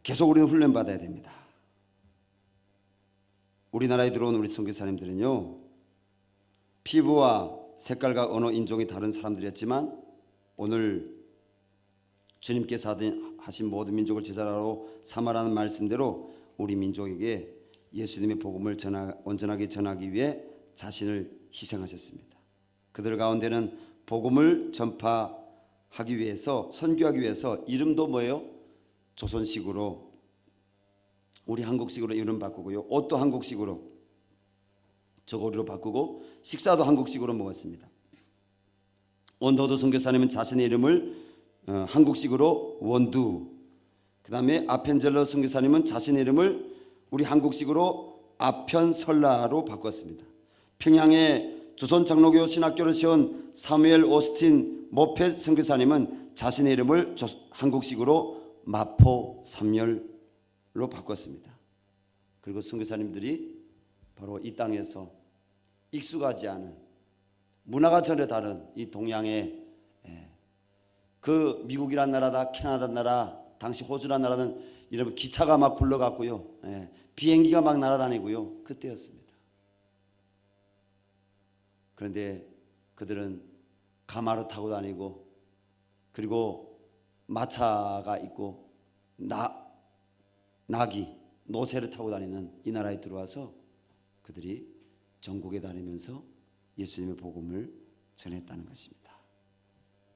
계속 우리는 훈련받아야 됩니다. 우리나라에 들어온 우리 선교사님들은요 피부와 색깔과 언어 인종이 다른 사람들이었지만 오늘 주님께서 하신 모든 민족을 제자로 삼아라는 말씀대로 우리 민족에게 예수님의 복음을 온전하게 전하기 위해 자신을 희생하셨습니다. 그들 가운데는 복음을 전파하기 위해서 선교하기 위해서 이름도 뭐예요? 조선식으로 우리 한국식으로 이름 바꾸고요. 옷도 한국식으로 저고리로 바꾸고 식사도 한국식으로 먹었습니다. 원도도 선교사님은 자신의 이름을 한국식으로 원두, 그 다음에 아펜젤러 선교사님은 자신의 이름을 우리 한국식으로 아편설라로 바꿨습니다. 평양에 조선 장로교 신학교를 세운 사무엘 오스틴 모펫 선교사님은 자신의 이름을 한국식으로 마포 삼열로 바꿨습니다. 그리고 선교사님들이 바로 이 땅에서 익숙하지 않은 문화가 전혀 다른 이 동양의 그 미국이란 나라다 캐나다 나라 당시 호주란 나라는 이러면 기차가 막 굴러갔고요. 비행기가 막 날아다니고요. 그때였습니다. 그런데 그들은 가마를 타고 다니고 그리고 마차가 있고 나귀 노새를 타고 다니는 이 나라에 들어와서 그들이 전국에 다니면서 예수님의 복음을 전했다는 것입니다.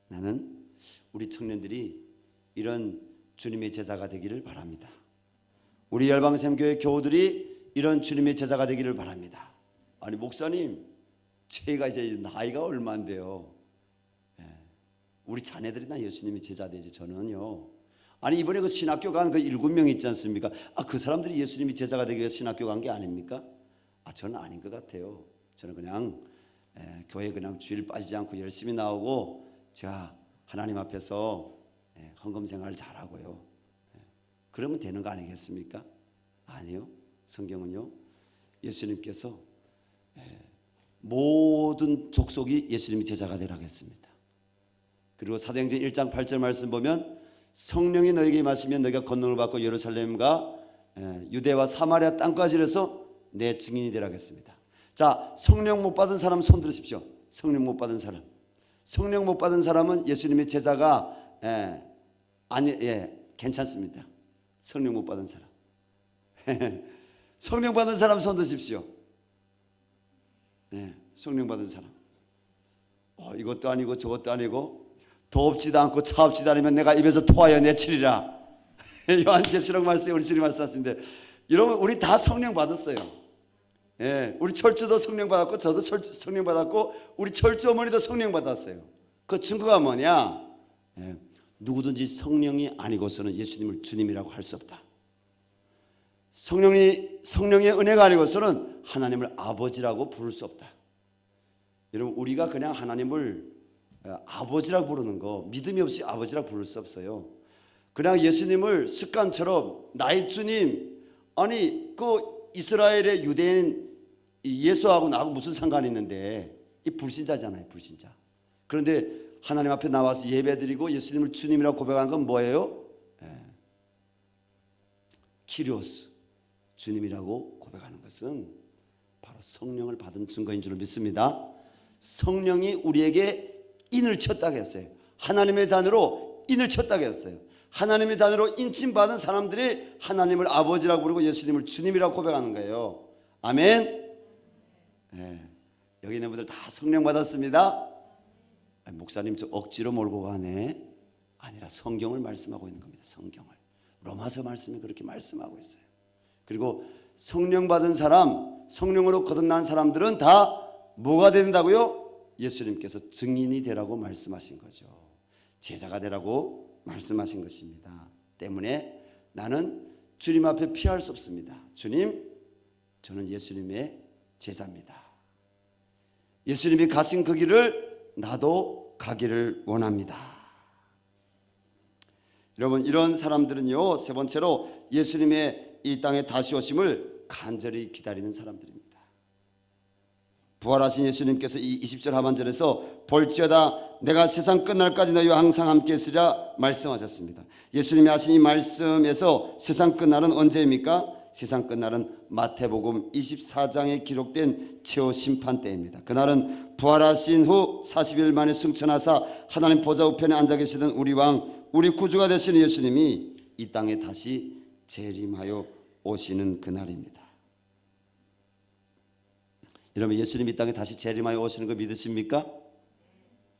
나는 우리 청년들이 이런 주님의 제자가 되기를 바랍니다. 우리 열방샘교회 교우들이 이런 주님의 제자가 되기를 바랍니다. 아니 목사님 제가 이제 나이가 얼마인데요. 우리 자녀들이나 예수님의 제자 되지 저는요. 아니 이번에 그 신학교 간 그 7명 있지 않습니까? 그 사람들이 예수님의 제자가 되기 위해서 신학교 간 게 아닙니까? 저는 아닌 것 같아요. 저는 그냥 교회 그냥 주일 빠지지 않고 열심히 나오고 제가 하나님 앞에서 헌금 생활을 잘하고요. 그러면 되는 거 아니겠습니까? 아니요. 성경은요. 예수님께서 모든 족속이 예수님의 제자가 되라고 했습니다. 그리고 사도행전 1장 8절 말씀 보면 성령이 너에게 임하시면 너희가 권능을 받고 예루살렘과 유대와 사마리아 땅까지 이르러서 내 증인이 되라고 했습니다. 자, 성령 못 받은 사람 손 들으십시오. 성령 못 받은 사람. 성령 못 받은 사람은 예수님의 제자가 괜찮습니다. 성령 못 받은 사람. 성령 받은 사람 손 드십시오. 성령 받은 사람. 이것도 아니고 저것도 아니고 돕지도 않고 차옵지도 않으면 내가 입에서 토하여 내치리라. 요한계시록 말씀에 우리 주님 말씀하시는데, 여러분 우리 다 성령 받았어요. 예, 우리 철주도 성령 받았고, 저도 성령 받았고, 우리 철주 어머니도 성령 받았어요. 그 증거가 뭐냐? 예, 누구든지 성령이 아니고서는 예수님을 주님이라고 할 수 없다. 성령의 은혜가 아니고서는 하나님을 아버지라고 부를 수 없다. 여러분 우리가 그냥 하나님을 아버지라고 부르는 거, 믿음이 없이 아버지라고 부를 수 없어요. 그냥 예수님을 습관처럼 나의 주님, 아니 그 이스라엘의 유대인 예수하고 나하고 무슨 상관이 있는데, 이 불신자잖아요, 불신자. 그런데 하나님 앞에 나와서 예배드리고 예수님을 주님이라고 고백하는 건 뭐예요? 키리오스, 주님이라고 고백하는 것은 바로 성령을 받은 증거인 줄 믿습니다. 성령이 우리에게 인을 쳤다고 했어요. 하나님의 자녀로 인을 쳤다고 했어요. 하나님의 자녀로 인침받은 사람들이 하나님을 아버지라고 부르고 예수님을 주님이라고 고백하는 거예요. 아멘. 네. 여기 있는 분들 다 성령 받았습니다. 목사님 저 억지로 몰고 가네. 아니라 성경을 말씀하고 있는 겁니다. 성경을. 로마서 말씀이 그렇게 말씀하고 있어요. 그리고 성령 받은 사람, 성령으로 거듭난 사람들은 다 뭐가 된다고요? 예수님께서 증인이 되라고 말씀하신 거죠. 제자가 되라고 말씀하신 것입니다. 때문에 나는 주님 앞에 피할 수 없습니다. 주님, 저는 예수님의 제자입니다. 예수님이 가신 그 길을 나도 가기를 원합니다. 여러분 이런 사람들은요, 세 번째로 예수님의 이 땅에 다시 오심을 간절히 기다리는 사람들입니다. 부활하신 예수님께서 이 20절 하반절에서 볼지어다 내가 세상 끝날까지 너희와 항상 함께 있으리라 말씀하셨습니다. 예수님이 하신 이 말씀에서 세상 끝날은 언제입니까? 세상 끝날은 마태복음 24장에 기록된 최후 심판 때입니다. 그날은 부활하신 후 40일 만에 승천하사 하나님 보좌 우편에 앉아 계시던 우리 왕, 우리 구주가 되시는 예수님이 이 땅에 다시 재림하여 오시는 그날입니다. 여러분 예수님이 이 땅에 다시 재림하여 오시는 거 믿으십니까?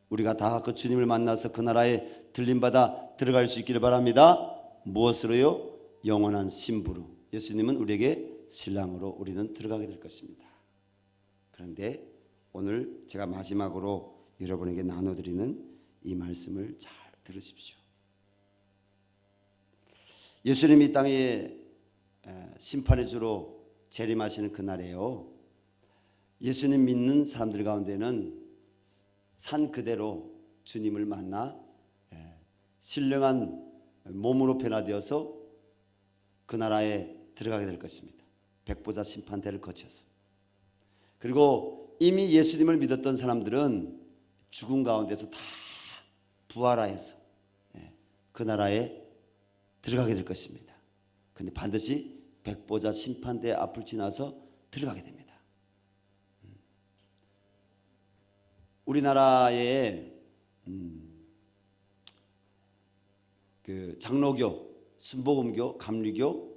우리가 다 그 주님을 만나서 그 나라에 들림받아 들어갈 수 있기를 바랍니다. 무엇으로요? 영원한 신부로. 예수님은 우리에게 신랑으로 우리는 들어가게 될 것입니다. 그런데 오늘 제가 마지막으로 여러분에게 나눠드리는 이 말씀을 잘 들으십시오. 예수님이 이 땅에 심판의 주로 재림하시는 그날에요, 예수님 믿는 사람들 가운데는 산 그대로 주님을 만나 신령한 몸으로 변화되어서 그 나라에 들어가게 될 것입니다. 백보자 심판대를 거쳐서. 그리고 이미 예수님을 믿었던 사람들은 죽은 가운데서 다 부활하여서 그 나라에 들어가게 될 것입니다. 그런데 반드시 백보자 심판대 앞을 지나서 들어가게 됩니다. 우리나라에 그 장로교, 순복음교, 감리교,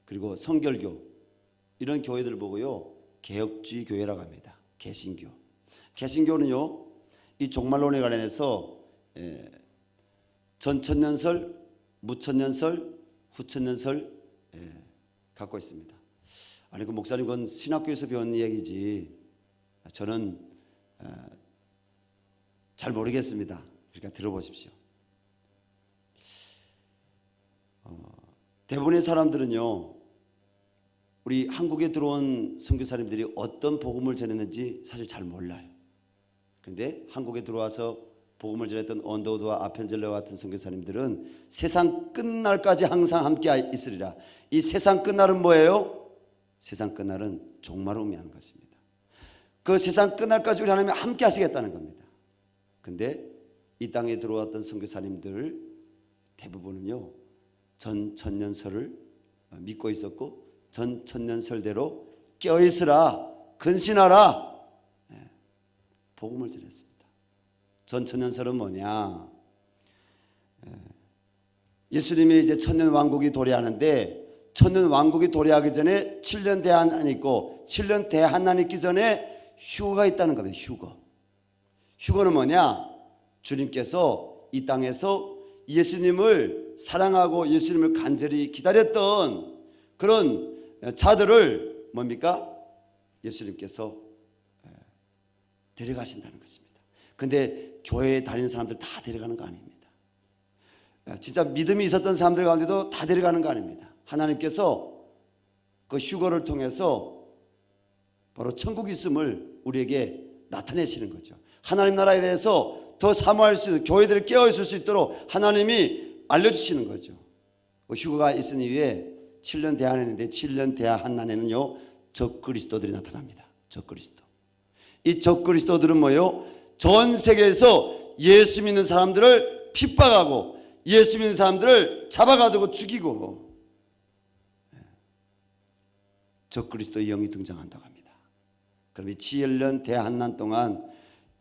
그리고 성결교 이런 교회들 보고요 개혁주의 교회라고 합니다. 개신교. 개신교는요 이 종말론에 관련해서 전천년설, 무천년설, 후천년설 갖고 있습니다. 아니 그 목사님 그건 신학교에서 배운 얘기지 저는 잘 모르겠습니다. 그러니까 들어보십시오. 대부분의 사람들은요 우리 한국에 들어온 선교사님들이 어떤 복음을 전했는지 사실 잘 몰라요. 그런데 한국에 들어와서 복음을 전했던 언더우드와 아펜젤러와 같은 선교사님들은 세상 끝날까지 항상 함께 있으리라. 이 세상 끝날은 뭐예요? 세상 끝날은 종말을 의미하는 것입니다. 그 세상 끝날까지 우리 하나님이 함께 하시겠다는 겁니다. 그런데 이 땅에 들어왔던 선교사님들 대부분은요 전천년설을 믿고 있었고 전천년설대로 껴있으라, 근신하라 복음을 전했습니다. 전천년설은 뭐냐? 예수님이 이제 천년왕국이 도래하는데 천년왕국이 도래하기 전에 7년 대한난이 있고 7년 대한난이 있기 전에 휴거가 있다는 겁니다. 휴거. 휴거는 뭐냐? 주님께서 이 땅에서 예수님을 사랑하고 예수님을 간절히 기다렸던 그런 자들을 뭡니까? 예수님께서 데려가신다는 것입니다. 근데 교회에 다니는 사람들 다 데려가는 거 아닙니다. 진짜 믿음이 있었던 사람들 가운데도 다 데려가는 거 아닙니다. 하나님께서 그 휴거를 통해서 바로 천국 있음을 우리에게 나타내시는 거죠. 하나님 나라에 대해서 더 사모할 수 있는, 교회들이 깨어있을 수 있도록 하나님이 알려주시는 거죠. 그 휴거가 있은 이후에 7년 대한했는데 7년 대한 난에는요 적그리스도들이 나타납니다. 적그리스도. 이 적그리스도들은 뭐예요? 전 세계에서 예수 믿는 사람들을 핍박하고 예수 믿는 사람들을 잡아가지고 죽이고, 적그리스도의 영이 등장한다고 합니다. 그럼 이 7년 대한난 동안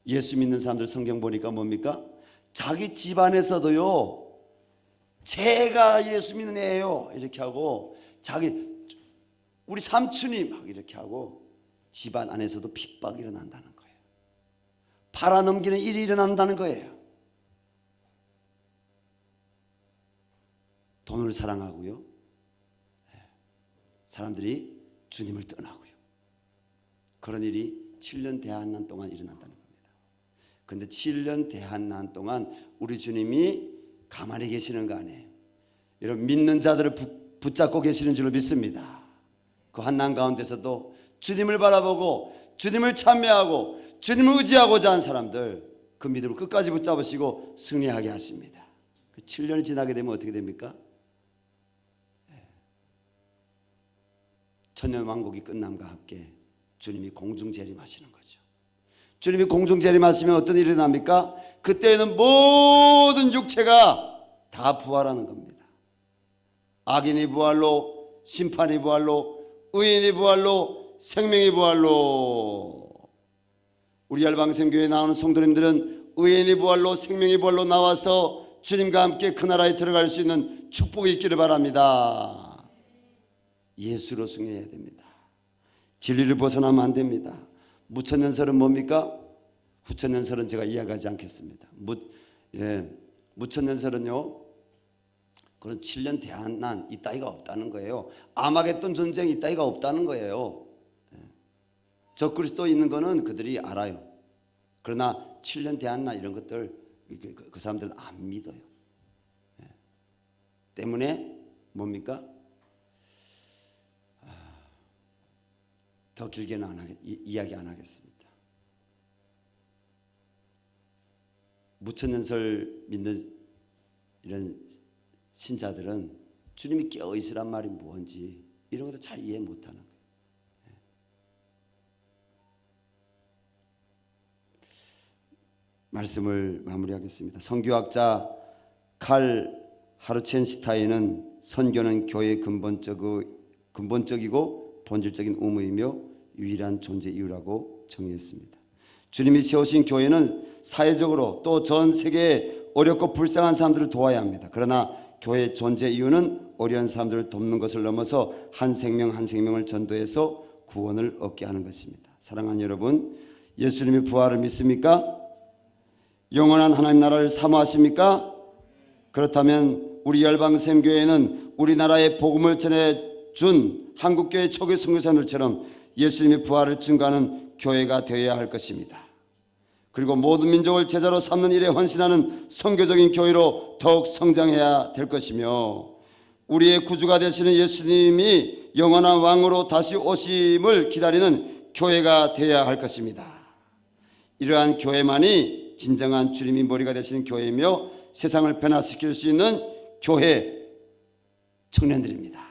예수 믿는 사람들 성경 보니까 뭡니까? 자기 집안에서도요 제가 예수 믿는 애예요 이렇게 하고, 우리 삼촌이 막 이렇게 하고, 집안 안에서도 핍박이 일어난다는 거예요. 팔아넘기는 일이 일어난다는 거예요. 돈을 사랑하고요, 사람들이 주님을 떠나고요. 그런 일이 7년 대한난 동안 일어난다는 겁니다. 그런데 7년 대한난 동안 우리 주님이 가만히 계시는 거 아니에요. 여러분, 믿는 자들을 붙잡고 계시는 줄로 믿습니다. 그 한난 가운데서도 주님을 바라보고 주님을 찬미하고 주님을 의지하고자 한 사람들, 그 믿음을 끝까지 붙잡으시고 승리하게 하십니다. 그 7년이 지나게 되면 어떻게 됩니까? 천년왕국이 끝남과 함께 주님이 공중 재림하시는 거죠. 주님이 공중 재림하시면 어떤 일이 일어납니까? 그때에는 모든 육체가 다 부활하는 겁니다. 악인이 부활로, 심판이 부활로, 의인이 부활로, 생명이 부활로. 우리 열방샘교회에 나오는 성도님들은 의인이 부활로, 생명이 부활로 나와서 주님과 함께 그 나라에 들어갈 수 있는 축복이 있기를 바랍니다. 예수로 승리해야 됩니다. 진리를 벗어나면 안 됩니다. 무천년설은 뭡니까? 후천년설은 제가 이야기하지 않겠습니다. 무천년설은요, 그런 7년 대한난 이따위가 없다는 거예요. 아마겟돈 전쟁 이따위가 없다는 거예요. 적그리스도 있는 거는 그들이 알아요. 그러나 7년 대한난 이런 것들 그 사람들은 안 믿어요. 때문에 뭡니까? 더 길게는 이야기 안 하겠습니다. 무천년설 믿는 이런 신자들은 주님이 깨어있으란 말이 뭔지 이런 것도 잘 이해 못하는 거예요. 말씀을 마무리하겠습니다. 선교학자 칼 하르첸시타인은 선교는 교회의 근본적이고 본질적인 의무이며 유일한 존재 이유라고 정의했습니다. 주님이 세우신 교회는 사회적으로 또 전 세계의 어렵고 불쌍한 사람들을 도와야 합니다. 그러나 교회의 존재 이유는 어려운 사람들을 돕는 것을 넘어서 한 생명 한 생명을 전도해서 구원을 얻게 하는 것입니다. 사랑하는 여러분, 예수님의 부활을 믿습니까? 영원한 하나님 나라를 사모하십니까? 그렇다면 우리 열방샘교회는 우리나라에 복음을 전해준 한국교회 초기 선교사님들처럼 예수님의 부활을 증거하는 교회가 되어야 할 것입니다. 그리고 모든 민족을 제자로 삼는 일에 헌신하는 선교적인 교회로 더욱 성장해야 될 것이며, 우리의 구주가 되시는 예수님이 영원한 왕으로 다시 오심을 기다리는 교회가 되어야 할 것입니다. 이러한 교회만이 진정한 주님이 머리가 되시는 교회이며 세상을 변화시킬 수 있는 교회 청년들입니다.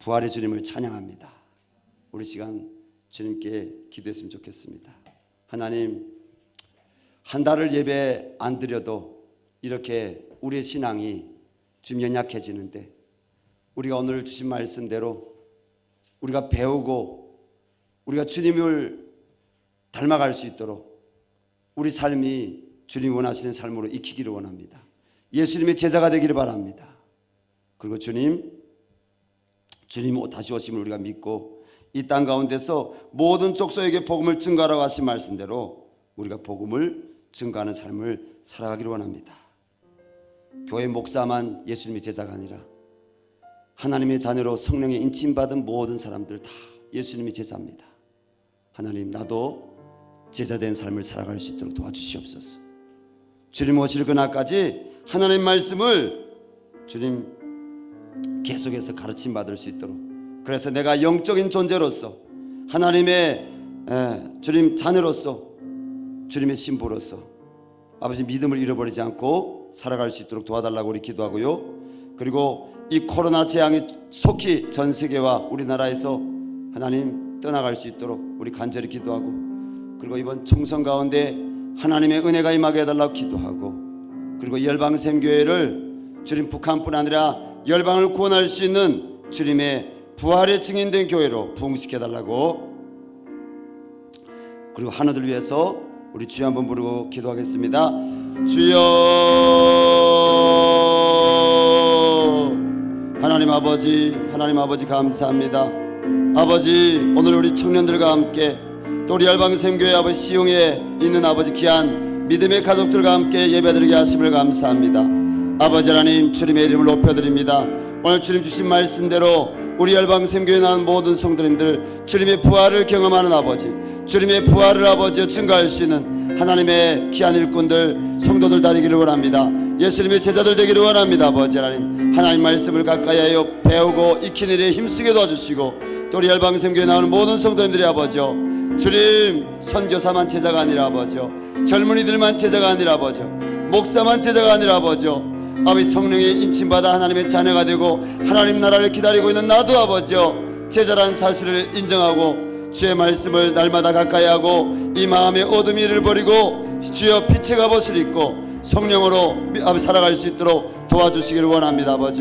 부활의 주님을 찬양합니다. 우리 시간 주님께 기도했으면 좋겠습니다. 하나님, 한 달을 예배 안 드려도 이렇게 우리의 신앙이 좀 연약해지는데, 우리가 오늘 주신 말씀대로 우리가 배우고 우리가 주님을 닮아갈 수 있도록 우리 삶이 주님 원하시는 삶으로 익히기를 원합니다. 예수님의 제자가 되기를 바랍니다. 그리고 주님 다시 오심을 우리가 믿고 이 땅 가운데서 모든 족속에게 복음을 증거하라고 하신 말씀대로 우리가 복음을 증거하는 삶을 살아가기를 원합니다. 교회 목사만 예수님의 제자가 아니라 하나님의 자녀로 성령의 인침받은 모든 사람들 다 예수님의 제자입니다. 하나님, 나도 제자된 삶을 살아갈 수 있도록 도와주시옵소서. 주님 오실 그날까지 하나님 말씀을 주님 계속해서 가르침 받을 수 있도록, 그래서 내가 영적인 존재로서 하나님의 주님 자녀로서 주님의 신부로서 아버지 믿음을 잃어버리지 않고 살아갈 수 있도록 도와달라고 우리 기도하고요. 그리고 이 코로나 재앙이 속히 전 세계와 우리나라에서 하나님 떠나갈 수 있도록 우리 간절히 기도하고, 그리고 이번 총선 가운데 하나님의 은혜가 임하게 해달라고 기도하고, 그리고 열방샘교회를 주님 북한뿐 아니라 열방을 구원할 수 있는 주님의 부활의 증인된 교회로 부흥시켜달라고, 그리고 하나들 위해서 우리 주여 한번 부르고 기도하겠습니다. 주여, 하나님 아버지 감사합니다. 아버지, 오늘 우리 청년들과 함께 또 우리 열방샘교회 아버지 시흥에 있는 아버지 귀한 믿음의 가족들과 함께 예배드리게 하심을 감사합니다. 아버지 하나님, 주님의 이름을 높여드립니다. 오늘 주님 주신 말씀대로 우리 열방샘교회에 나온 모든 성도님들 주님의 부활을 경험하는 아버지, 주님의 부활을 아버지 증거할 수 있는 하나님의 귀한 일꾼들 성도들 다 되기를 원합니다. 예수님의 제자들 되기를 원합니다. 아버지 하나님 말씀을 가까이 하여 배우고 익히는 일에 힘쓰게 도와주시고, 또 우리 열방샘교회에 나오는 모든 성도님들이 아버지 주님 선교사만 제자가 아니라 아버지 젊은이들만 제자가 아니라 아버지 목사만 제자가 아니라 아버지 성령의 인침받아 하나님의 자녀가 되고 하나님 나라를 기다리고 있는 나도 아버지 제자라는 사실을 인정하고 주의 말씀을 날마다 가까이 하고 이 마음의 어둠 이를 버리고 주여 빛의 갑옷을 입고 성령으로 살아갈 수 있도록 도와주시기를 원합니다. 아버지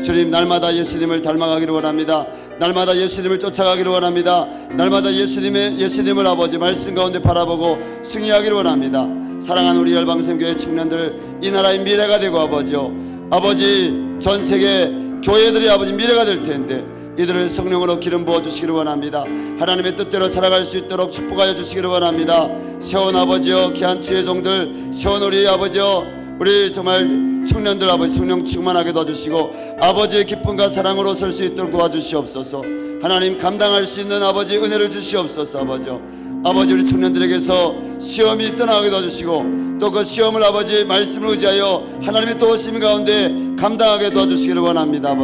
주님, 날마다 예수님을 닮아가기를 원합니다. 날마다 예수님을 쫓아가기를 원합니다. 날마다 예수님을 아버지 말씀 가운데 바라보고 승리하기를 원합니다. 사랑하는 우리 열방샘교회 청년들, 이 나라의 미래가 되고 아버지 전 세계 교회들이 아버지 미래가 될 텐데 이들을 성령으로 기름 부어 주시기를 원합니다. 하나님의 뜻대로 살아갈 수 있도록 축복하여 주시기를 원합니다. 세원 아버지여, 귀한 주의 종들, 세원 우리 아버지여, 우리 정말 청년들 아버지 성령 충만하게 도와주시고 아버지의 기쁨과 사랑으로 설 수 있도록 도와주시옵소서. 하나님 감당할 수 있는 아버지 은혜를 주시옵소서. 아버지 우리 청년들에게서 시험이 떠나게 도와주시고 또 그 시험을 아버지 말씀을 의지하여 하나님의 도우심 가운데 감당하게 도와주시기를 원합니다.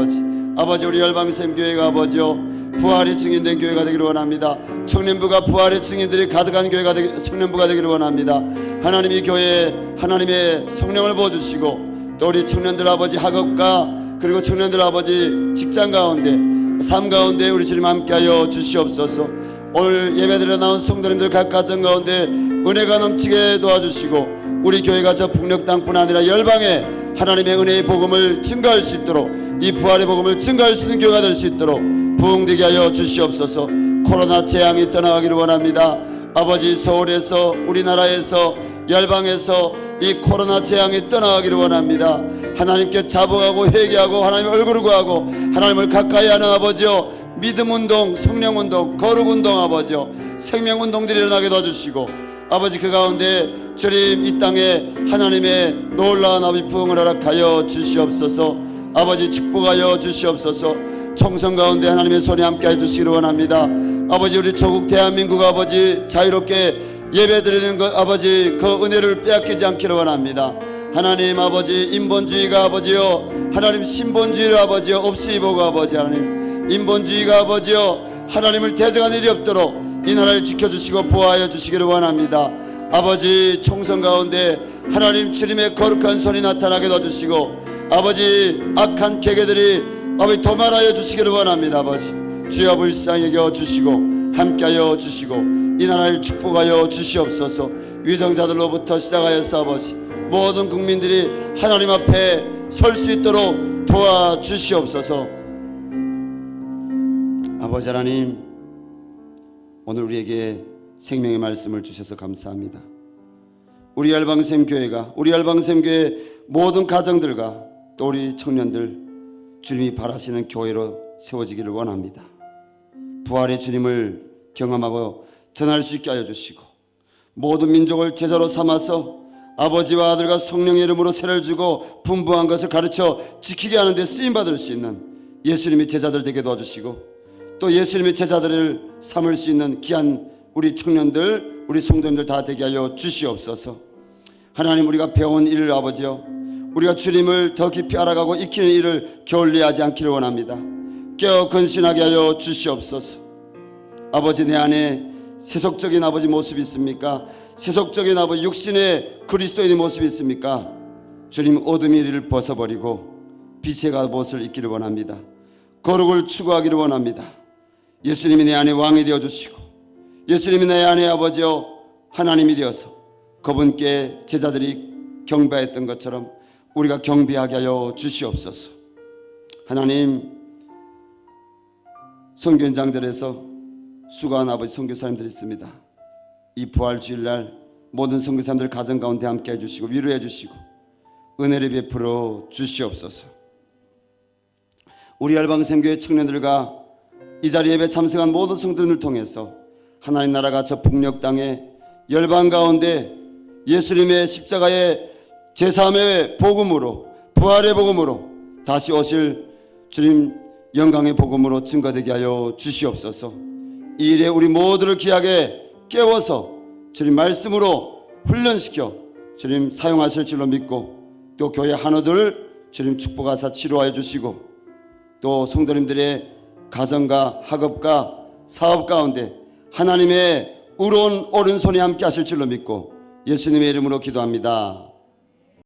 아버지 우리 열방샘교회가 아버지요 부활이 증인된 교회가 되기를 원합니다. 청년부가 부활의 증인들이 가득한 교회가 청년부가 되기를 원합니다. 하나님 이 교회에 하나님의 성령을 부어주시고 또 우리 청년들 아버지 학업과 그리고 청년들 아버지 직장 가운데 삶 가운데 우리 주님 함께하여 주시옵소서. 오늘 예배드려 나온 성도님들 각 가정 가운데 은혜가 넘치게 도와주시고 우리 교회가 저 북녘 땅뿐 아니라 열방에 하나님의 은혜의 복음을 증거할 수 있도록 이 부활의 복음을 증거할 수 있는 교회가 될 수 있도록 부흥되게 하여 주시옵소서. 코로나 재앙이 떠나가기를 원합니다. 아버지 서울에서 우리나라에서 열방에서 이 코로나 재앙이 떠나가기를 원합니다. 하나님께 자복하고 회개하고 하나님의 얼굴을 구하고 하나님을 가까이 하는 아버지요 믿음운동, 성령운동, 거룩운동 아버지요 생명운동들이 일어나게 도와주시고 아버지 그 가운데 주님 이 땅에 하나님의 놀라운 아버지 부흥을 허락하여 주시옵소서. 아버지 축복하여 주시옵소서. 총선 가운데 하나님의 손이 함께해 주시기를 원합니다. 아버지 우리 조국 대한민국 아버지 자유롭게 예배드리는 것 아버지 그 은혜를 빼앗기지 않기를 원합니다. 하나님 아버지 인본주의가 아버지요 하나님 신본주의를 아버지요 없이 보고 아버지 하나님 인본주의가 아버지요 하나님을 대적한 일이 없도록 이 나라를 지켜주시고 보호하여 주시기를 원합니다. 아버지 총선 가운데 하나님 주님의 거룩한 손이 나타나게 도와주시고 아버지 악한 계계들이 아버지 도말하여 주시기를 원합니다. 아버지 주여 불쌍히 여겨주시고 함께하여 주시고 이 나라를 축복하여 주시옵소서. 위정자들로부터 시작하여서 아버지 모든 국민들이 하나님 앞에 설 수 있도록 도와주시옵소서. 아버지 하나님 오늘 우리에게 생명의 말씀을 주셔서 감사합니다. 우리 열방샘교회가 우리 열방샘교회 모든 가정들과 또 우리 청년들 주님이 바라시는 교회로 세워지기를 원합니다. 부활의 주님을 경험하고 전할 수 있게 하여 주시고 모든 민족을 제자로 삼아서 아버지와 아들과 성령의 이름으로 세를 주고 분부한 것을 가르쳐 지키게 하는 데 쓰임받을 수 있는 예수님의 제자들 되게 도와주시고, 또 예수님의 제자들을 삼을 수 있는 귀한 우리 청년들, 우리 성도님들 다 되게 하여 주시옵소서. 하나님, 우리가 배운 일을 아버지여, 우리가 주님을 더 깊이 알아가고 익히는 일을 게을리하지 않기를 원합니다. 깨어 근신하게 하여 주시옵소서. 아버지, 내 안에 세속적인 아버지 모습이 있습니까? 세속적인 아버지 육신의 그리스도인의 모습이 있습니까? 주님, 어둠의 일을 벗어버리고 빛의 갑옷을 입기를 원합니다. 거룩을 추구하기를 원합니다. 예수님이 내 안에 왕이 되어주시고, 예수님이 내 안에 아버지여 하나님이 되어서 그분께 제자들이 경배했던 것처럼 우리가 경배하게 하여 주시옵소서. 하나님, 선교현장들에서 수고한 아버지 선교사님들이 있습니다. 이 부활주일날 모든 선교사님들 가정 가운데 함께 해주시고 위로해 주시고 은혜를 베풀어 주시옵소서. 우리 열방생교회 청년들과 이 자리 예배 참석한 모든 성도들을 통해서 하나님 나라가 저 북녘 땅에 열방 가운데 예수님의 십자가의 제3의 복음으로, 부활의 복음으로 다시 오실 주님 영광의 복음으로 증거되게 하여 주시옵소서. 이 일에 우리 모두를 귀하게 깨워서 주님 말씀으로 훈련시켜 주님 사용하실 줄로 믿고, 또 교회 한우들 주님 축복하사 치료하여 주시고, 또 성도님들의 가정과 학업과 사업 가운데 하나님의 의로운 오른손이 함께 하실 줄로 믿고 예수님의 이름으로 기도합니다.